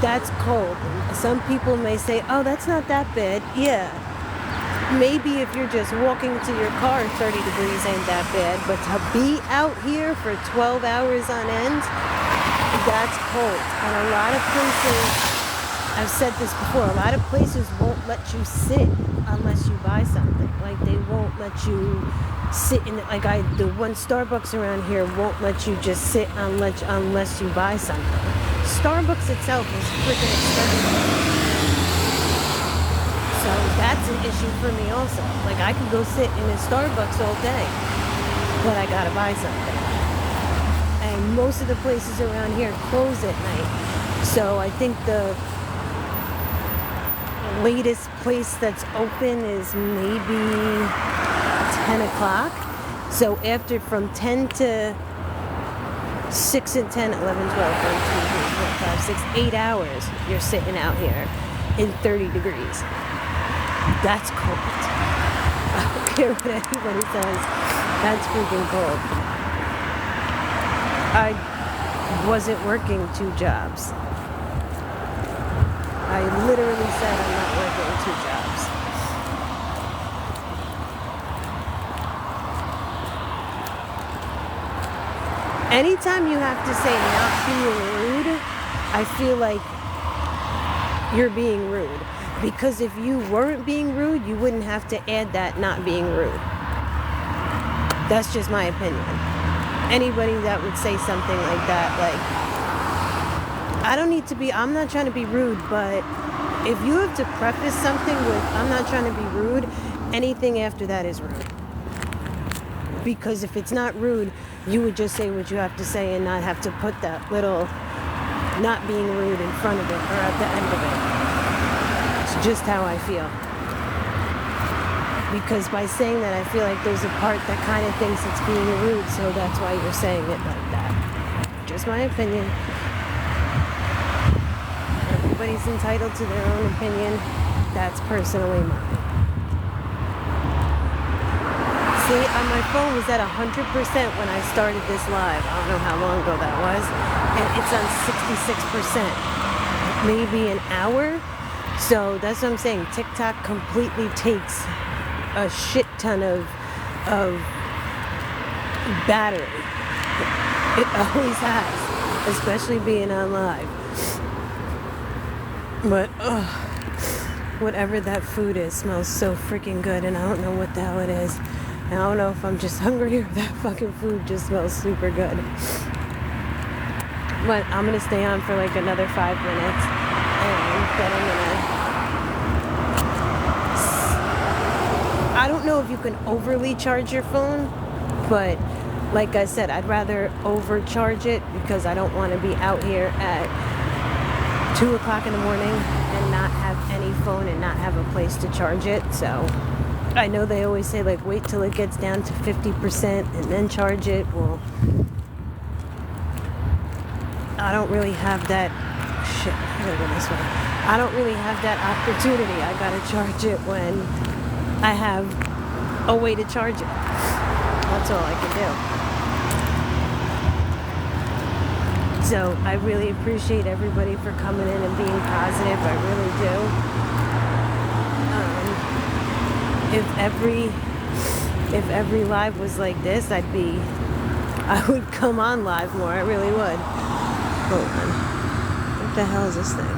that's cold. Some people may say, oh, that's not that bad. Yeah. Maybe if you're just walking to your car, 30 degrees ain't that bad. But to be out here for 12 hours on end, that's cold. And a lot of places, I've said this before, a lot of places won't let you sit unless you buy something. Like, they won't let you sit in, the one Starbucks around here won't let you just sit unless you buy something. Starbucks itself is freaking expensive. So that's an issue for me also. Like, I could go sit in a Starbucks all day, but I gotta buy something. And most of the places around here close at night. So I think the latest place that's open is maybe 10 o'clock. So after from 10 to 6 and 10, 11, 12, 13, 14, 5, 6, 8 hours, you're sitting out here in 30 degrees. That's cold. I don't care what anybody says. That's freaking cold. I wasn't working 2 jobs. I literally said I'm not working 2 jobs. Anytime you have to say not being rude, I feel like you're being rude. Because if you weren't being rude, you wouldn't have to add that not being rude. That's just my opinion. Anybody that would say something like that, like, I'm not trying to be rude, but if you have to preface something with, I'm not trying to be rude, anything after that is rude. Because if it's not rude, you would just say what you have to say and not have to put that little not being rude in front of it or at the end of it. It's just how I feel. Because by saying that, I feel like there's a part that kind of thinks it's being rude, so that's why you're saying it like that. Just my opinion. Everybody's entitled to their own opinion. That's personally mine. See, my phone was at 100% when I started this live. I don't know how long ago that was. And it's on 66%. Maybe an hour. So that's what I'm saying. TikTok completely takes a shit ton of battery. It always has. Especially being on live. But, whatever that food is smells so freaking good. And I don't know what the hell it is. I don't know if I'm just hungry or that fucking food just smells super good. But I'm going to stay on for like another 5 minutes. And then I'm going to... I don't know if you can overly charge your phone. But like I said, I'd rather overcharge it because I don't want to be out here at 2 o'clock in the morning and not have any phone and not have a place to charge it. So... I know they always say, like, wait till it gets down to 50% and then charge it. Well, I don't really have that... Shit, I gotta go this way. I don't really have that opportunity. I gotta charge it when I have a way to charge it. That's all I can do. So, I really appreciate everybody for coming in and being positive. I really do. If every live was like this, I would come on live more. I really would. Hold on. What the hell is this thing?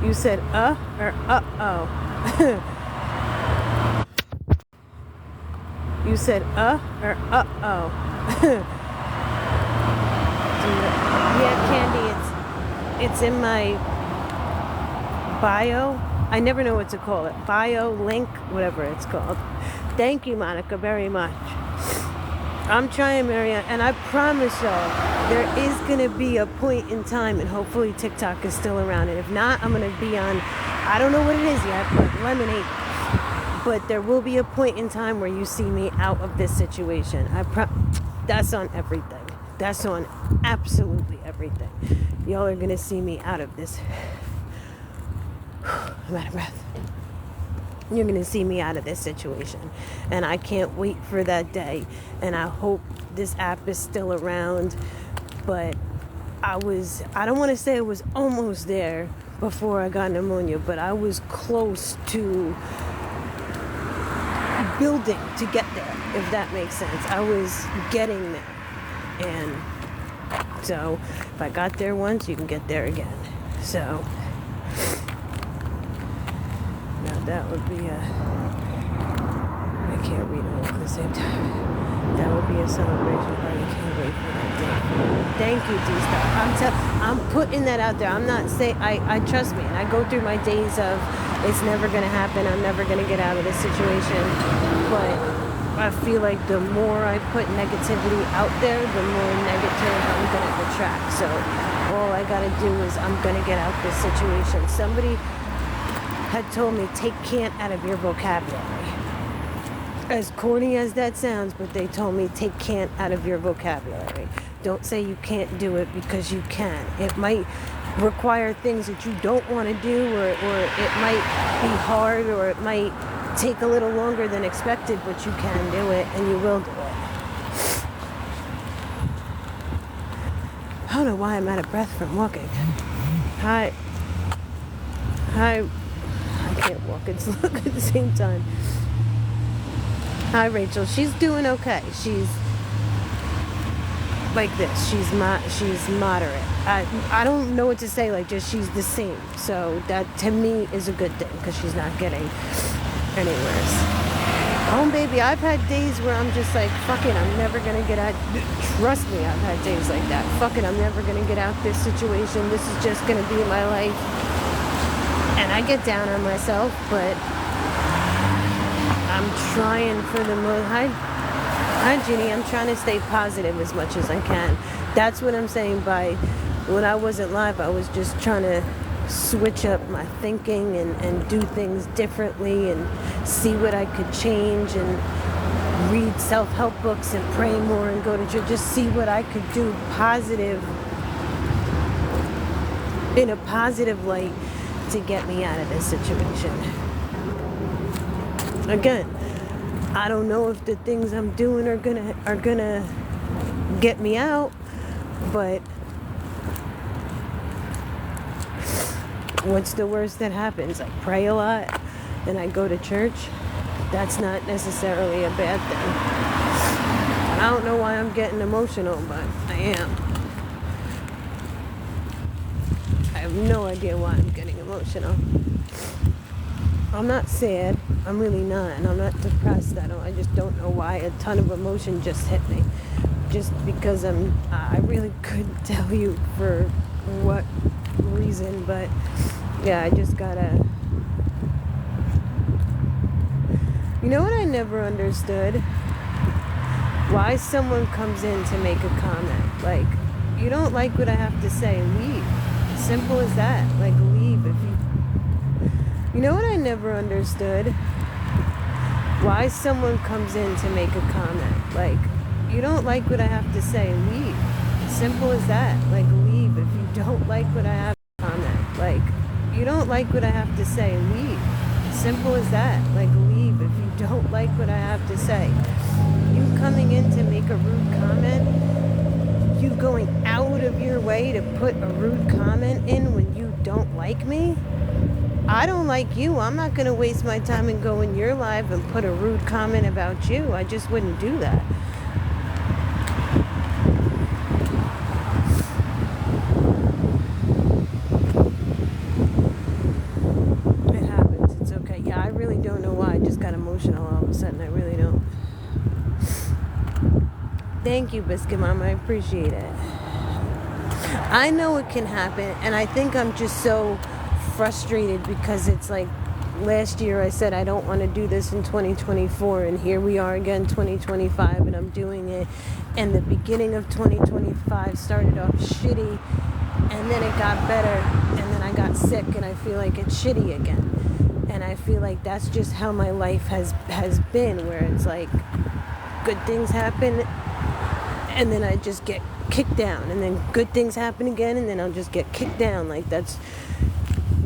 You said or uh-oh? You said or uh-oh? Yeah, Candy, it's in my bio. I never know what to call it. Bio, link, whatever it's called. Thank you, Monica, very much. I'm trying, Maria, and I promise y'all, there is going to be a point in time, and hopefully TikTok is still around. And if not, I'm going to be on, I don't know what it is yet, but Lemonade. But there will be a point in time where you see me out of this situation. That's on everything. That's on absolutely everything. Y'all are going to see me out of this. I'm out of breath. You're going to see me out of this situation. And I can't wait for that day. And I hope this app is still around. But I don't want to say I was almost there before I got pneumonia, but I was close to building to get there, if that makes sense. I was getting there. And so if I got there once, you can get there again. So now that would be I can't read all at the same time. That would be a celebration party. Can't wait for that day. Thank you, D-Star. I'm putting that out there. I'm not saying, I trust me. And I go through my days of, it's never going to happen. I'm never going to get out of this situation. But I feel like the more I put negativity out there, the more negative I'm going to attract. So all I got to do is I'm going to get out this situation. Somebody had told me, take can't out of your vocabulary. As corny as that sounds, but they told me, take can't out of your vocabulary. Don't say you can't do it, because you can. It might require things that you don't want to do, or it might be hard, or it might take a little longer than expected, but you can do it, and you will do it. I don't know why I'm out of breath from walking. Hi. I can't walk and look at the same time. Hi, Rachel. She's doing okay. She's like this. She's moderate. I don't know what to say. Like, just she's the same. So that to me is a good thing, because she's not getting anywhere. Oh, baby, I've had days where I'm just like, fuck it, I'm never gonna get out. Trust me, I've had days like that. Fuck it, I'm never gonna get out this situation. This is just gonna be my life. And I get down on myself, but I'm trying for the most. Hi, Ginny. I'm trying to stay positive as much as I can. That's what I'm saying by when I wasn't live, I was just trying to switch up my thinking and do things differently and see what I could change and read self-help books and pray more and go to church. Just see what I could do positive, in a positive light, to get me out of this situation. Again, I don't know if the things I'm doing are gonna get me out, but what's the worst that happens? I pray a lot and I go to church. That's not necessarily a bad thing. I don't know why I'm getting emotional, but I am. I have no idea why I'm getting emotional. I'm not sad. I'm really not. And I'm not depressed. I just don't know why a ton of emotion just hit me. Just because I really couldn't tell you for what reason, but yeah, I just gotta. You know what I never understood? Why someone comes in to make a comment. Like, you don't like what I have to say, leave. Simple as that. Like, leave if you. You know what I never understood? Why someone comes in to make a comment. Like, you don't like what I have to say, leave. Simple as that. Like, leave if you don't like what I have to comment. Like, you don't like what I have to say, leave. Simple as that. Like, leave if you don't like what I have to say. You coming in to make a rude comment, you going out of your way to put a rude comment in when you don't like me? I don't like you. I'm not going to waste my time and go in your live and put a rude comment about you. I just wouldn't do that. It happens. It's okay. Yeah, I really don't know why. I just got emotional all of a sudden. I really don't. Thank you, Biscuit Mama. I appreciate it. I know it can happen, and I think I'm just so frustrated because it's like last year I said I don't want to do this in 2024, and here we are again 2025, and I'm doing it. And the beginning of 2025 started off shitty, and then it got better, and then I got sick, and I feel like it's shitty again. And I feel like that's just how my life has been, where it's like good things happen and then I just get kicked down, and then good things happen again and then I'll just get kicked down. Like, that's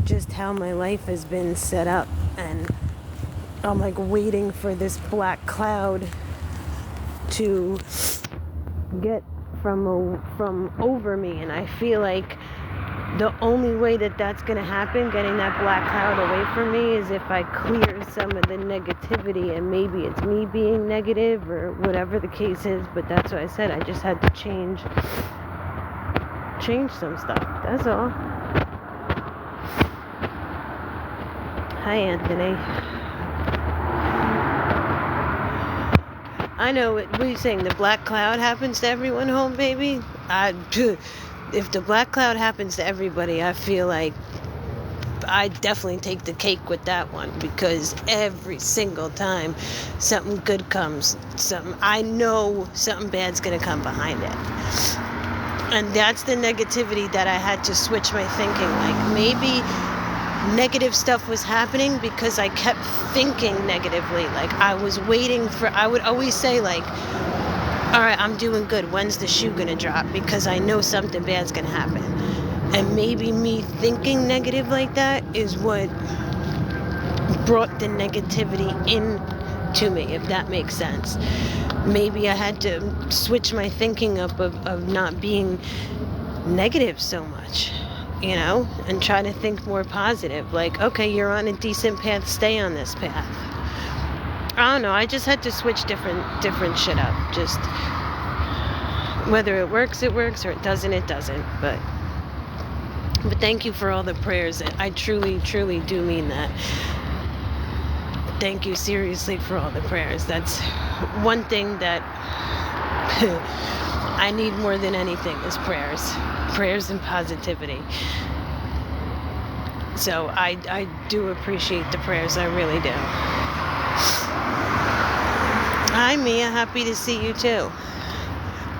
just how my life has been set up, and I'm like waiting for this black cloud to get from over me, and I feel like the only way that that's going to happen, getting that black cloud away from me, is if I clear some of the negativity, and maybe it's me being negative or whatever the case is, but that's what I said. I just had to change some stuff. That's all. Hi, Anthony. I know, what are you saying? The black cloud happens to everyone home, baby? If the black cloud happens to everybody, I feel like I definitely take the cake with that one, because every single time something good comes, I know something bad's gonna come behind it. And that's the negativity that I had to switch my thinking. Like, maybe negative stuff was happening because I kept thinking negatively. Like, I was waiting for, I would always say, like, all right, I'm doing good. When's the shoe gonna drop? Because I know something bad's gonna happen. And maybe me thinking negative like that is what brought the negativity into me, if that makes sense. Maybe I had to switch my thinking up of not being negative so much, you know, and try to think more positive. Like, okay, you're on a decent path, stay on this path. I don't know, I just had to switch different shit up. Just whether it works, or it doesn't. But thank you for all the prayers. I truly do mean that. Thank you seriously for all the prayers. That's one thing that I need more than anything, is prayers and positivity. So I do appreciate the prayers. I really do. Hi Mia, happy to see you too.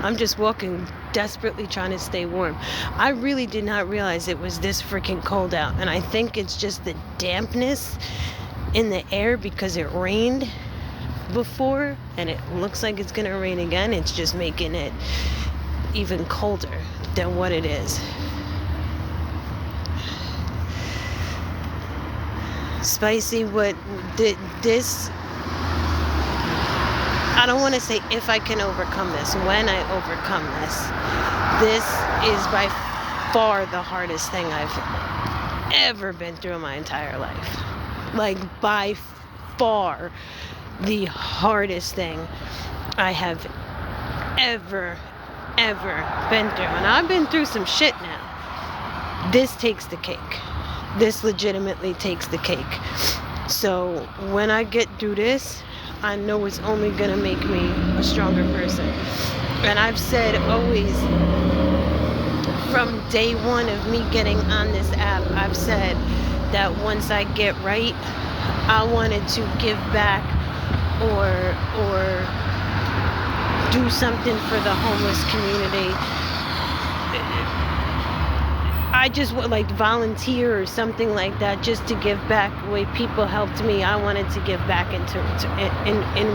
I'm just walking, desperately trying to stay warm. I really did not realize it was this freaking cold out, and I think it's just the dampness in the air because it rained before and it looks like it's gonna rain again. It's just making it even colder than what it is. Spicy, what did this, I don't want to say if I can overcome this, when I overcome this is by far the hardest thing I've ever been through in my entire life. Like, by far the hardest thing I have ever been through. And I've been through some shit now. This takes the cake. This legitimately takes the cake. So when I get through this, I know it's only gonna make me a stronger person. And I've said always, from day one of me getting on this app, I've said that once I get right, I wanted to give back or do something for the homeless community. I just would like volunteer or something like that, just to give back. The way people helped me, I wanted to give back in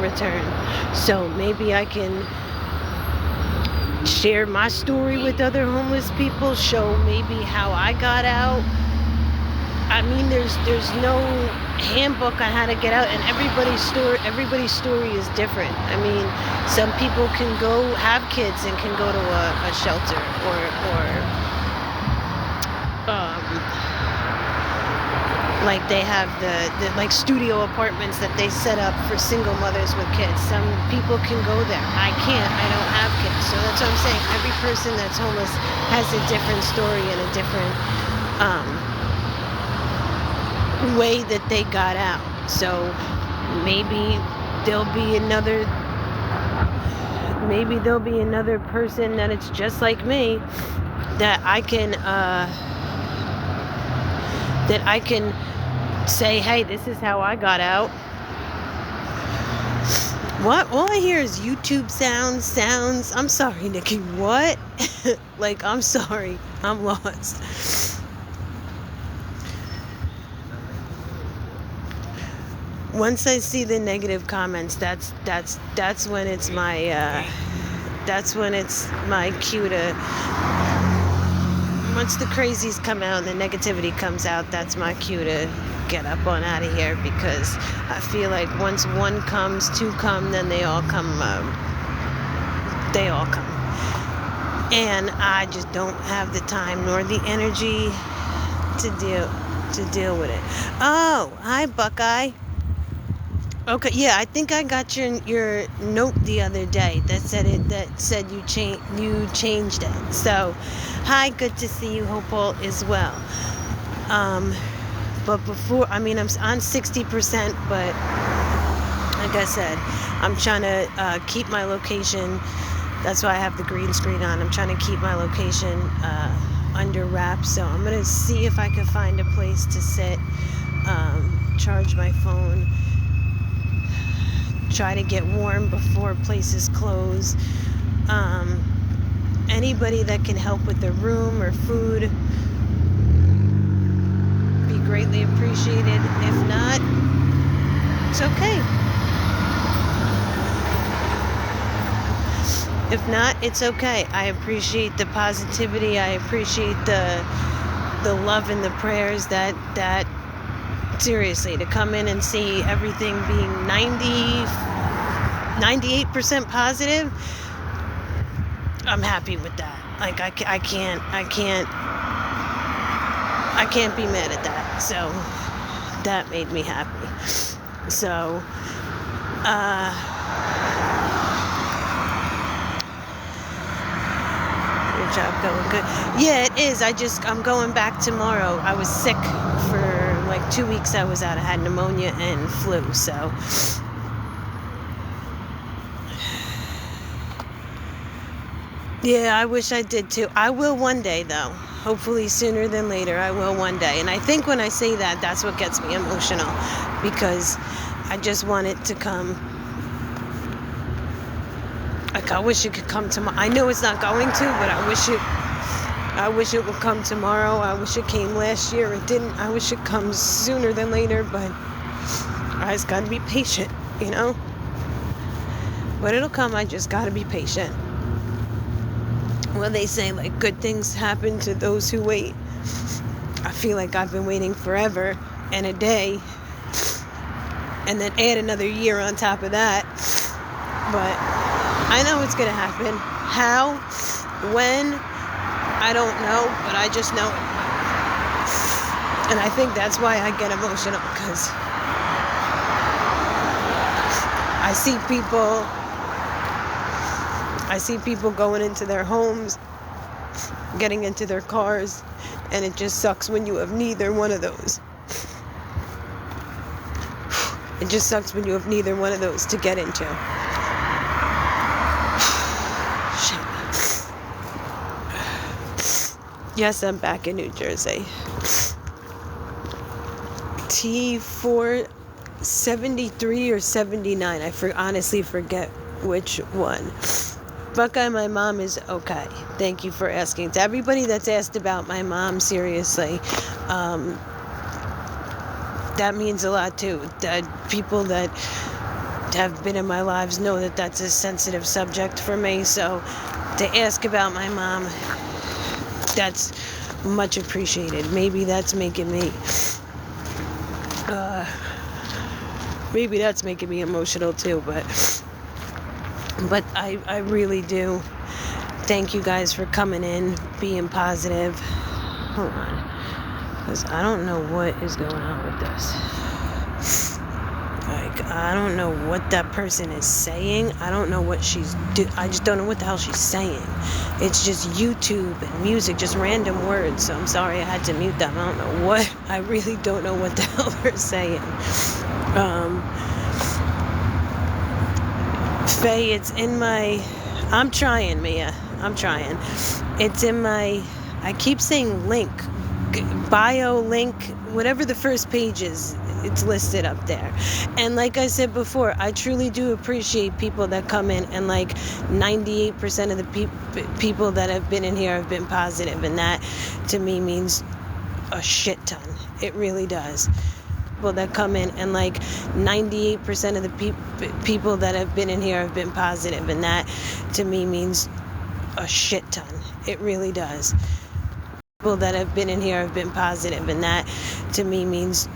return. So maybe I can share my story with other homeless people, show maybe how I got out. I mean, there's no handbook on how to get out, and everybody's story is different. I mean, some people can go have kids and can go to a shelter, or like they have the like studio apartments that they set up for single mothers with kids. Some people can go there. I can't. I don't have kids. So that's what I'm saying. Every person that's homeless has a different story and a different way that they got out. So maybe there'll be another person that it's just like me, that I can say, hey, this is how I got out. What? All I hear is YouTube sounds. I'm sorry, Nikki. What? Like, I'm sorry. I'm lost. Once I see the negative comments, that's when it's my cue to. Once the crazies come out and the negativity comes out, that's my cue to get up on out of here, because I feel like once one comes, two come, then they all come. And I just don't have the time nor the energy to deal with it. Oh, hi, Buckeye. Okay, yeah, I think I got your note the other day that said you changed it. So, hi, good to see you. Hope all is well. But before, I mean, I'm on 60%, but like I said, I'm trying to keep my location. That's why I have the green screen on. I'm trying to keep my location under wraps. So I'm gonna see if I can find a place to sit, charge my phone, try to get warm before places close. Anybody that can help with the room or food be greatly appreciated. If not, it's okay. If not, it's okay. I appreciate the positivity. I appreciate the love and the prayers that seriously, to come in and see everything being 98% positive, I'm happy with that. Like I can't be mad at that. So that made me happy. So your job going good? Yeah, it is. I'm going back tomorrow. I was sick for like 2 weeks. I was out. I had pneumonia and flu. So yeah, I wish I did too. I will one day though. Hopefully sooner than later. I will one day. And I think when I say that, that's what gets me emotional, because I just want it to come. Like, I wish it could come tomorrow. I know it's not going to, but I wish it would come tomorrow. I wish it came last year. It didn't. I wish it comes sooner than later, but I just gotta be patient, you know? But it'll come. I just gotta be patient. Well, they say, like, good things happen to those who wait. I feel like I've been waiting forever and a day, and then add another year on top of that. But I know it's gonna happen. How? When? I don't know, but I just know it. And I think that's why I get emotional, because I see people going into their homes, getting into their cars, and it just sucks when you have neither one of those. It just sucks when you have neither one of those to get into. Yes, I'm back in New Jersey. T473 or 79. I honestly forget which one. Buckeye, my mom is okay. Thank you for asking. To everybody that's asked about my mom, seriously, that means a lot too. That people that have been in my lives know that that's a sensitive subject for me. So to ask about my mom, that's much appreciated. Maybe that's making me emotional too, but I really do thank you guys for coming in, being positive. Hold on, because I don't know what is going on with this. Like, I don't know what that person is saying. I don't know what I just don't know what the hell she's saying. It's just YouTube and music, just random words. So I'm sorry I had to mute them. I don't know what. I really don't know what the hell they're saying. Faye, it's in my... I'm trying, Mia. I'm trying. It's in my... I keep saying link. Bio link. Whatever the first page is, it's listed up there. And like I said before, I truly do appreciate people that come in, and like 98% of the people that have been in here have been positive, and that to me means a shit ton. It really does. People that come in, and like 98% of the people that have been in here have been positive, and that to me means a shit ton. It really does. People that have been in here have been positive, and that to me means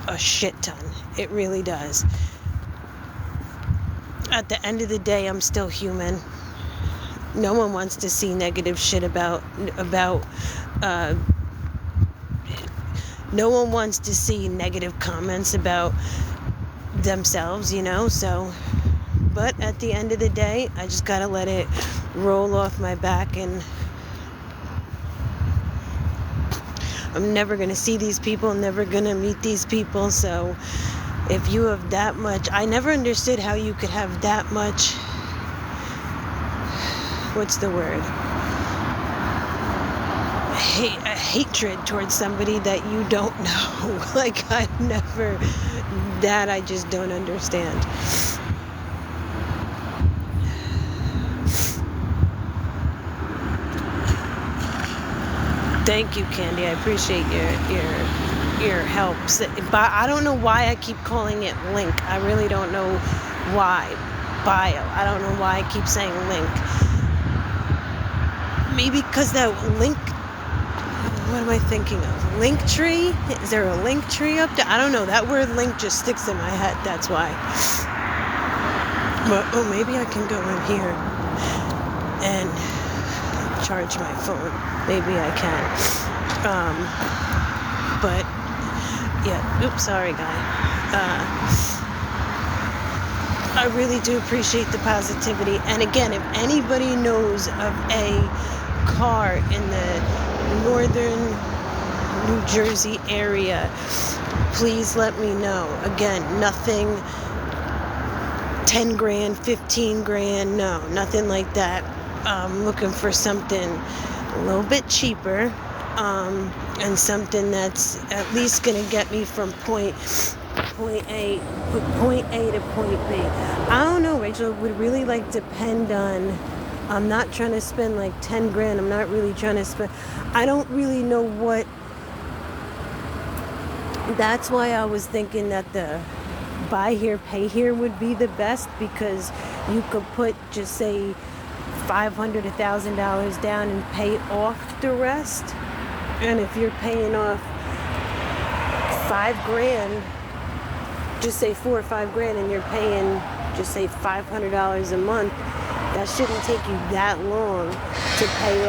a shit ton. It really does. At the end of the day, I'm still human. No one wants to see negative shit about no one wants to see negative comments about themselves, you know. So, but at the end of the day, I just gotta let it roll off my back, and I'm never going to see these people, never going to meet these people. So if you have that much... I never understood how you could have that much... What's the word? a hatred towards somebody that you don't know. Like, I just don't understand. Thank you, Candy. I appreciate your help. But I don't know why I keep calling it link. I really don't know why. Bio. I don't know why I keep saying link. Maybe because that link. What am I thinking of? Link tree? Is there a link tree up there? I don't know. That word link just sticks in my head. That's why. But maybe I can go in here and charge my phone. Maybe I can. But yeah. Oops. Sorry, guy. I really do appreciate the positivity. And again, if anybody knows of a car in the northern New Jersey area, please let me know. Again, nothing 10 grand, 15 grand, no, nothing like that. I'm looking for something a little bit cheaper, and something that's at least going to get me from point A to point B. I don't know, Rachel. It would really depend on. I'm not trying to spend 10 grand. I'm not really trying to spend. I don't really know what. That's why I was thinking that the buy here, pay here would be the best, because you could put, just say, $500, $1,000 down and pay off the rest. And if you're paying off 5 grand, just say 4 or 5 grand, and you're paying, just say, $500 a month, that shouldn't take you that long to pay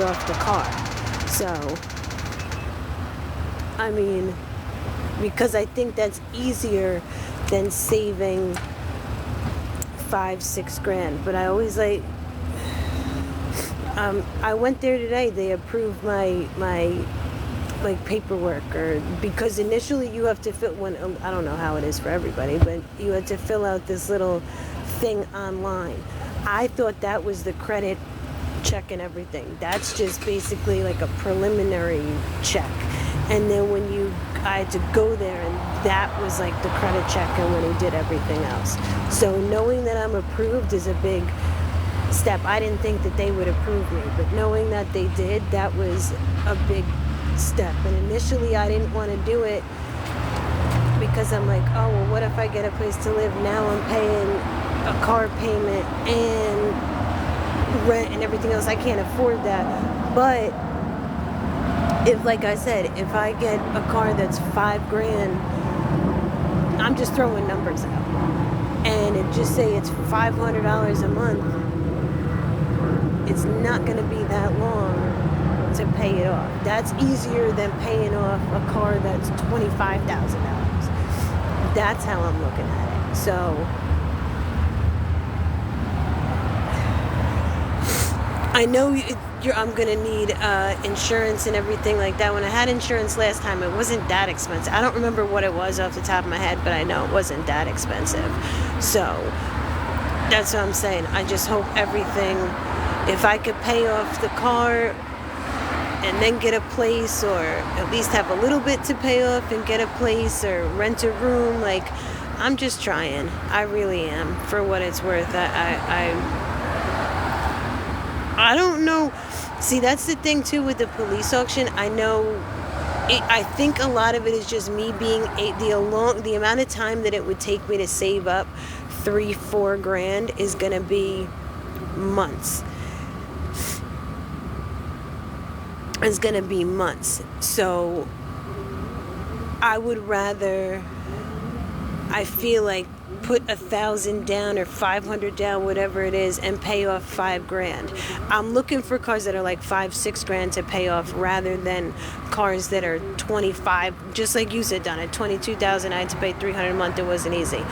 off the car. So, I mean, because I think that's easier than saving 5-6 grand. But I always I went there today. They approved my paperwork, or because initially you have to fill I don't know how it is for everybody, but you had to fill out this little thing online. I thought that was the credit check and everything. That's just basically a preliminary check. And then I had to go there, and that was the credit check, and when he did everything else. So knowing that I'm approved is a big step. I didn't think that they would approve me, but knowing that they did, that was a big step. And initially I didn't want to do it because I'm oh, well, what if I get a place to live? Now I'm paying a car payment and rent and everything else. I can't afford that. But if, like I said, if I get a car that's 5 grand, I'm just throwing numbers out, and it just say it's $500 a month, it's not going to be that long to pay it off. That's easier than paying off a car that's $25,000. That's how I'm looking at it. So I know I'm going to need insurance and everything like that. When I had insurance last time, it wasn't that expensive. I don't remember what it was off the top of my head, but I know it wasn't that expensive. So that's what I'm saying. I just hope everything, if I could pay off the car and then get a place, or at least have a little bit to pay off and get a place or rent a room, I'm just trying. I really am, for what it's worth. I don't know. See, that's the thing too with the police auction. I know. I think a lot of it is just me being the amount of time that it would take me to save up 3-4 grand is gonna be months. It's gonna be months. So I would rather, I feel put 1,000 down or 500 down, whatever it is, and pay off 5 grand. I'm looking for cars that are 5-6 grand to pay off, rather than cars that are 25, just like you said, Donna, 22,000. I had to pay 300 a month. It wasn't easy.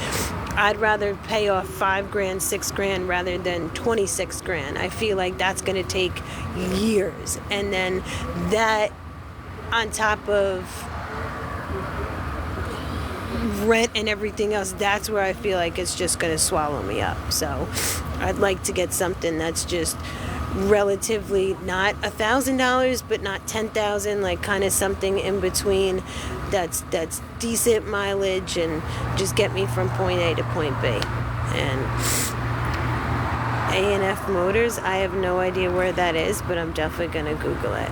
I'd rather pay off 5 grand, 6 grand, rather than 26 grand. I feel that's going to take years. And then that on top of rent and everything else, that's where I feel it's just going to swallow me up. So I'd like to get something that's just relatively not $1,000, but not 10,000, like kind of something in between. That's decent mileage and just get me from point A to point B. And A&F Motors, I have no idea where that is, but I'm definitely gonna Google it.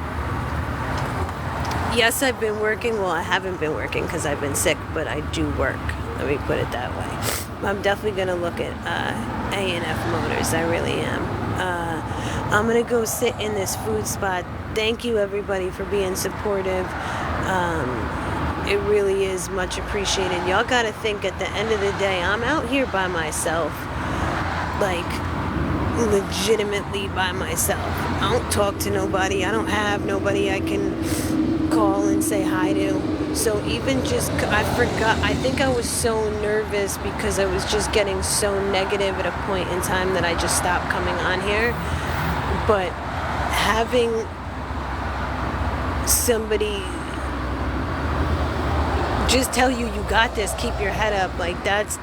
Yes, I've been working. Well, I haven't been working because I've been sick, but I do work. Let me put it that way. I'm definitely going to look at A&F Motors. I really am. I'm going to go sit in this food spot. Thank you, everybody, for being supportive. It really is much appreciated. Y'all got to think, at the end of the day, I'm out here by myself. Like, legitimately by myself. I don't talk to nobody. I don't have nobody I can call and say hi to. So even just, I forgot, I think I was so nervous because I was just getting so negative at a point in time that I just stopped coming on here. But having somebody just tell you got this, keep your head up, like that's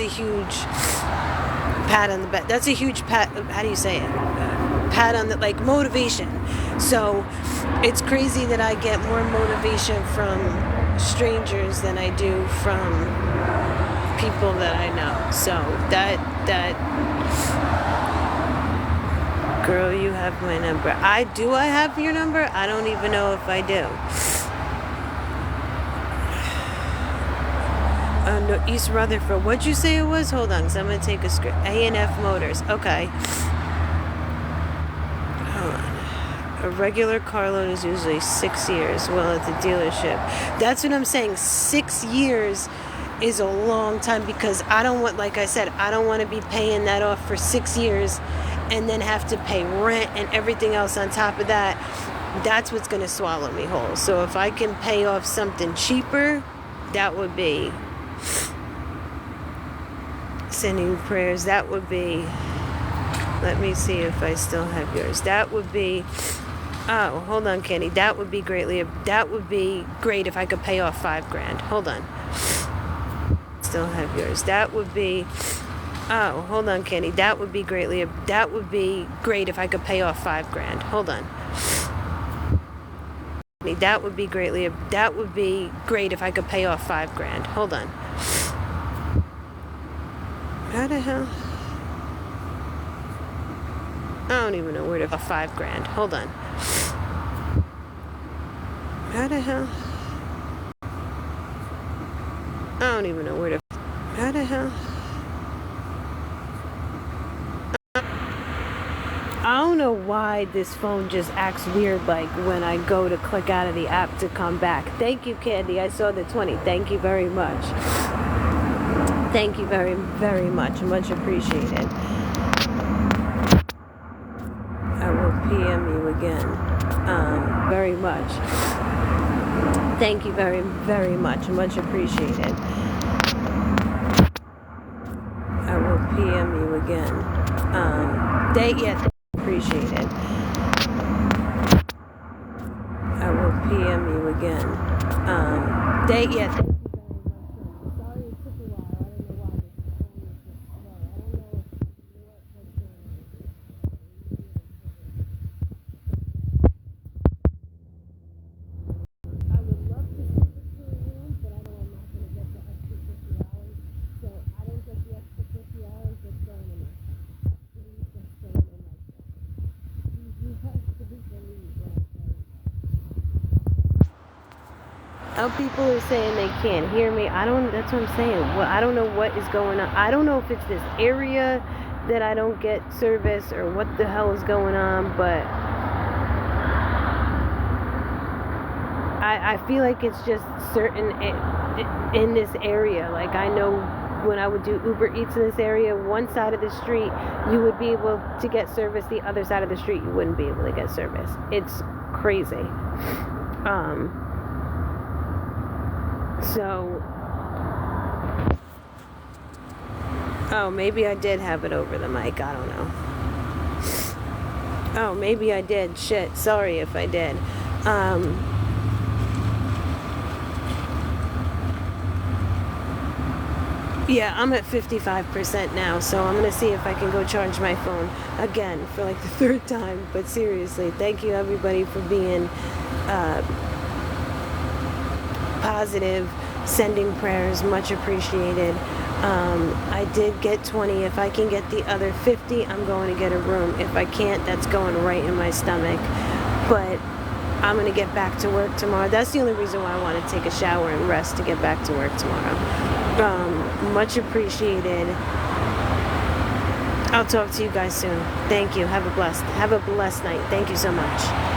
a huge pat on the back. That's a huge pat, how do you say it? Pat on the, like, motivation. So it's crazy that I get more motivation from strangers than I do from people that I know. So that girl, you have my number. I have your number? I don't even know if I do. No, East Rutherford. What'd you say it was? Hold on, because I'm going to take a script. A&F Motors. Okay. Hold on. A regular car loan is usually 6 years. Well, at the dealership. That's what I'm saying. 6 years is a long time because I don't want, like I said, I don't want to be paying that off for 6 years and then have to pay rent and everything else on top of that. That's what's going to swallow me whole. So if I can pay off something cheaper, that would be... Sending you prayers. That would be... Let me see if I still have yours. That would be... Oh, hold on, Candy. That would be great if I could pay off $5,000. Hold on. Still have yours. That would be... Oh, hold on, Candy. That would be great if I could pay off $5,000. Hold on. That would be great if I could pay off $5,000. Hold on. How the hell? I don't even know where to $5,000. Hold on. How the hell? I don't even know where to... How the hell? I don't know why this phone just acts weird, like when I go to click out of the app to come back. Thank you, Candy. I saw the 20. Thank you very much. Thank you very, very much. Much appreciated. I will PM you again. Very much. Thank you very, very much. Much appreciated. I will PM you again. Appreciated. I will PM you again. Thank you. People are saying they can't hear me. That's what I'm saying. Well, I don't know what is going on. I don't know if it's this area that I don't get service or what the hell is going on, but I feel like it's just certain in this area. Like, I know when I would do Uber Eats in this area, one side of the street you would be able to get service, the other side of the street you wouldn't be able to get service. It's crazy. So, oh, maybe I did have it over the mic. I don't know. Oh, maybe I did. Shit. Sorry if I did. Yeah, I'm at 55% now, so I'm gonna see if I can go charge my phone again for like the third time. But seriously, thank you everybody for being positive, sending prayers, much appreciated. I did get 20. If I can get the other 50, I'm going to get a room. If I can't, that's going right in my stomach. But I'm going to get back to work tomorrow. That's the only reason why I want to take a shower and rest, to get back to work tomorrow. Much appreciated. I'll talk to you guys soon. Thank you. Have a blessed night. Thank you so much.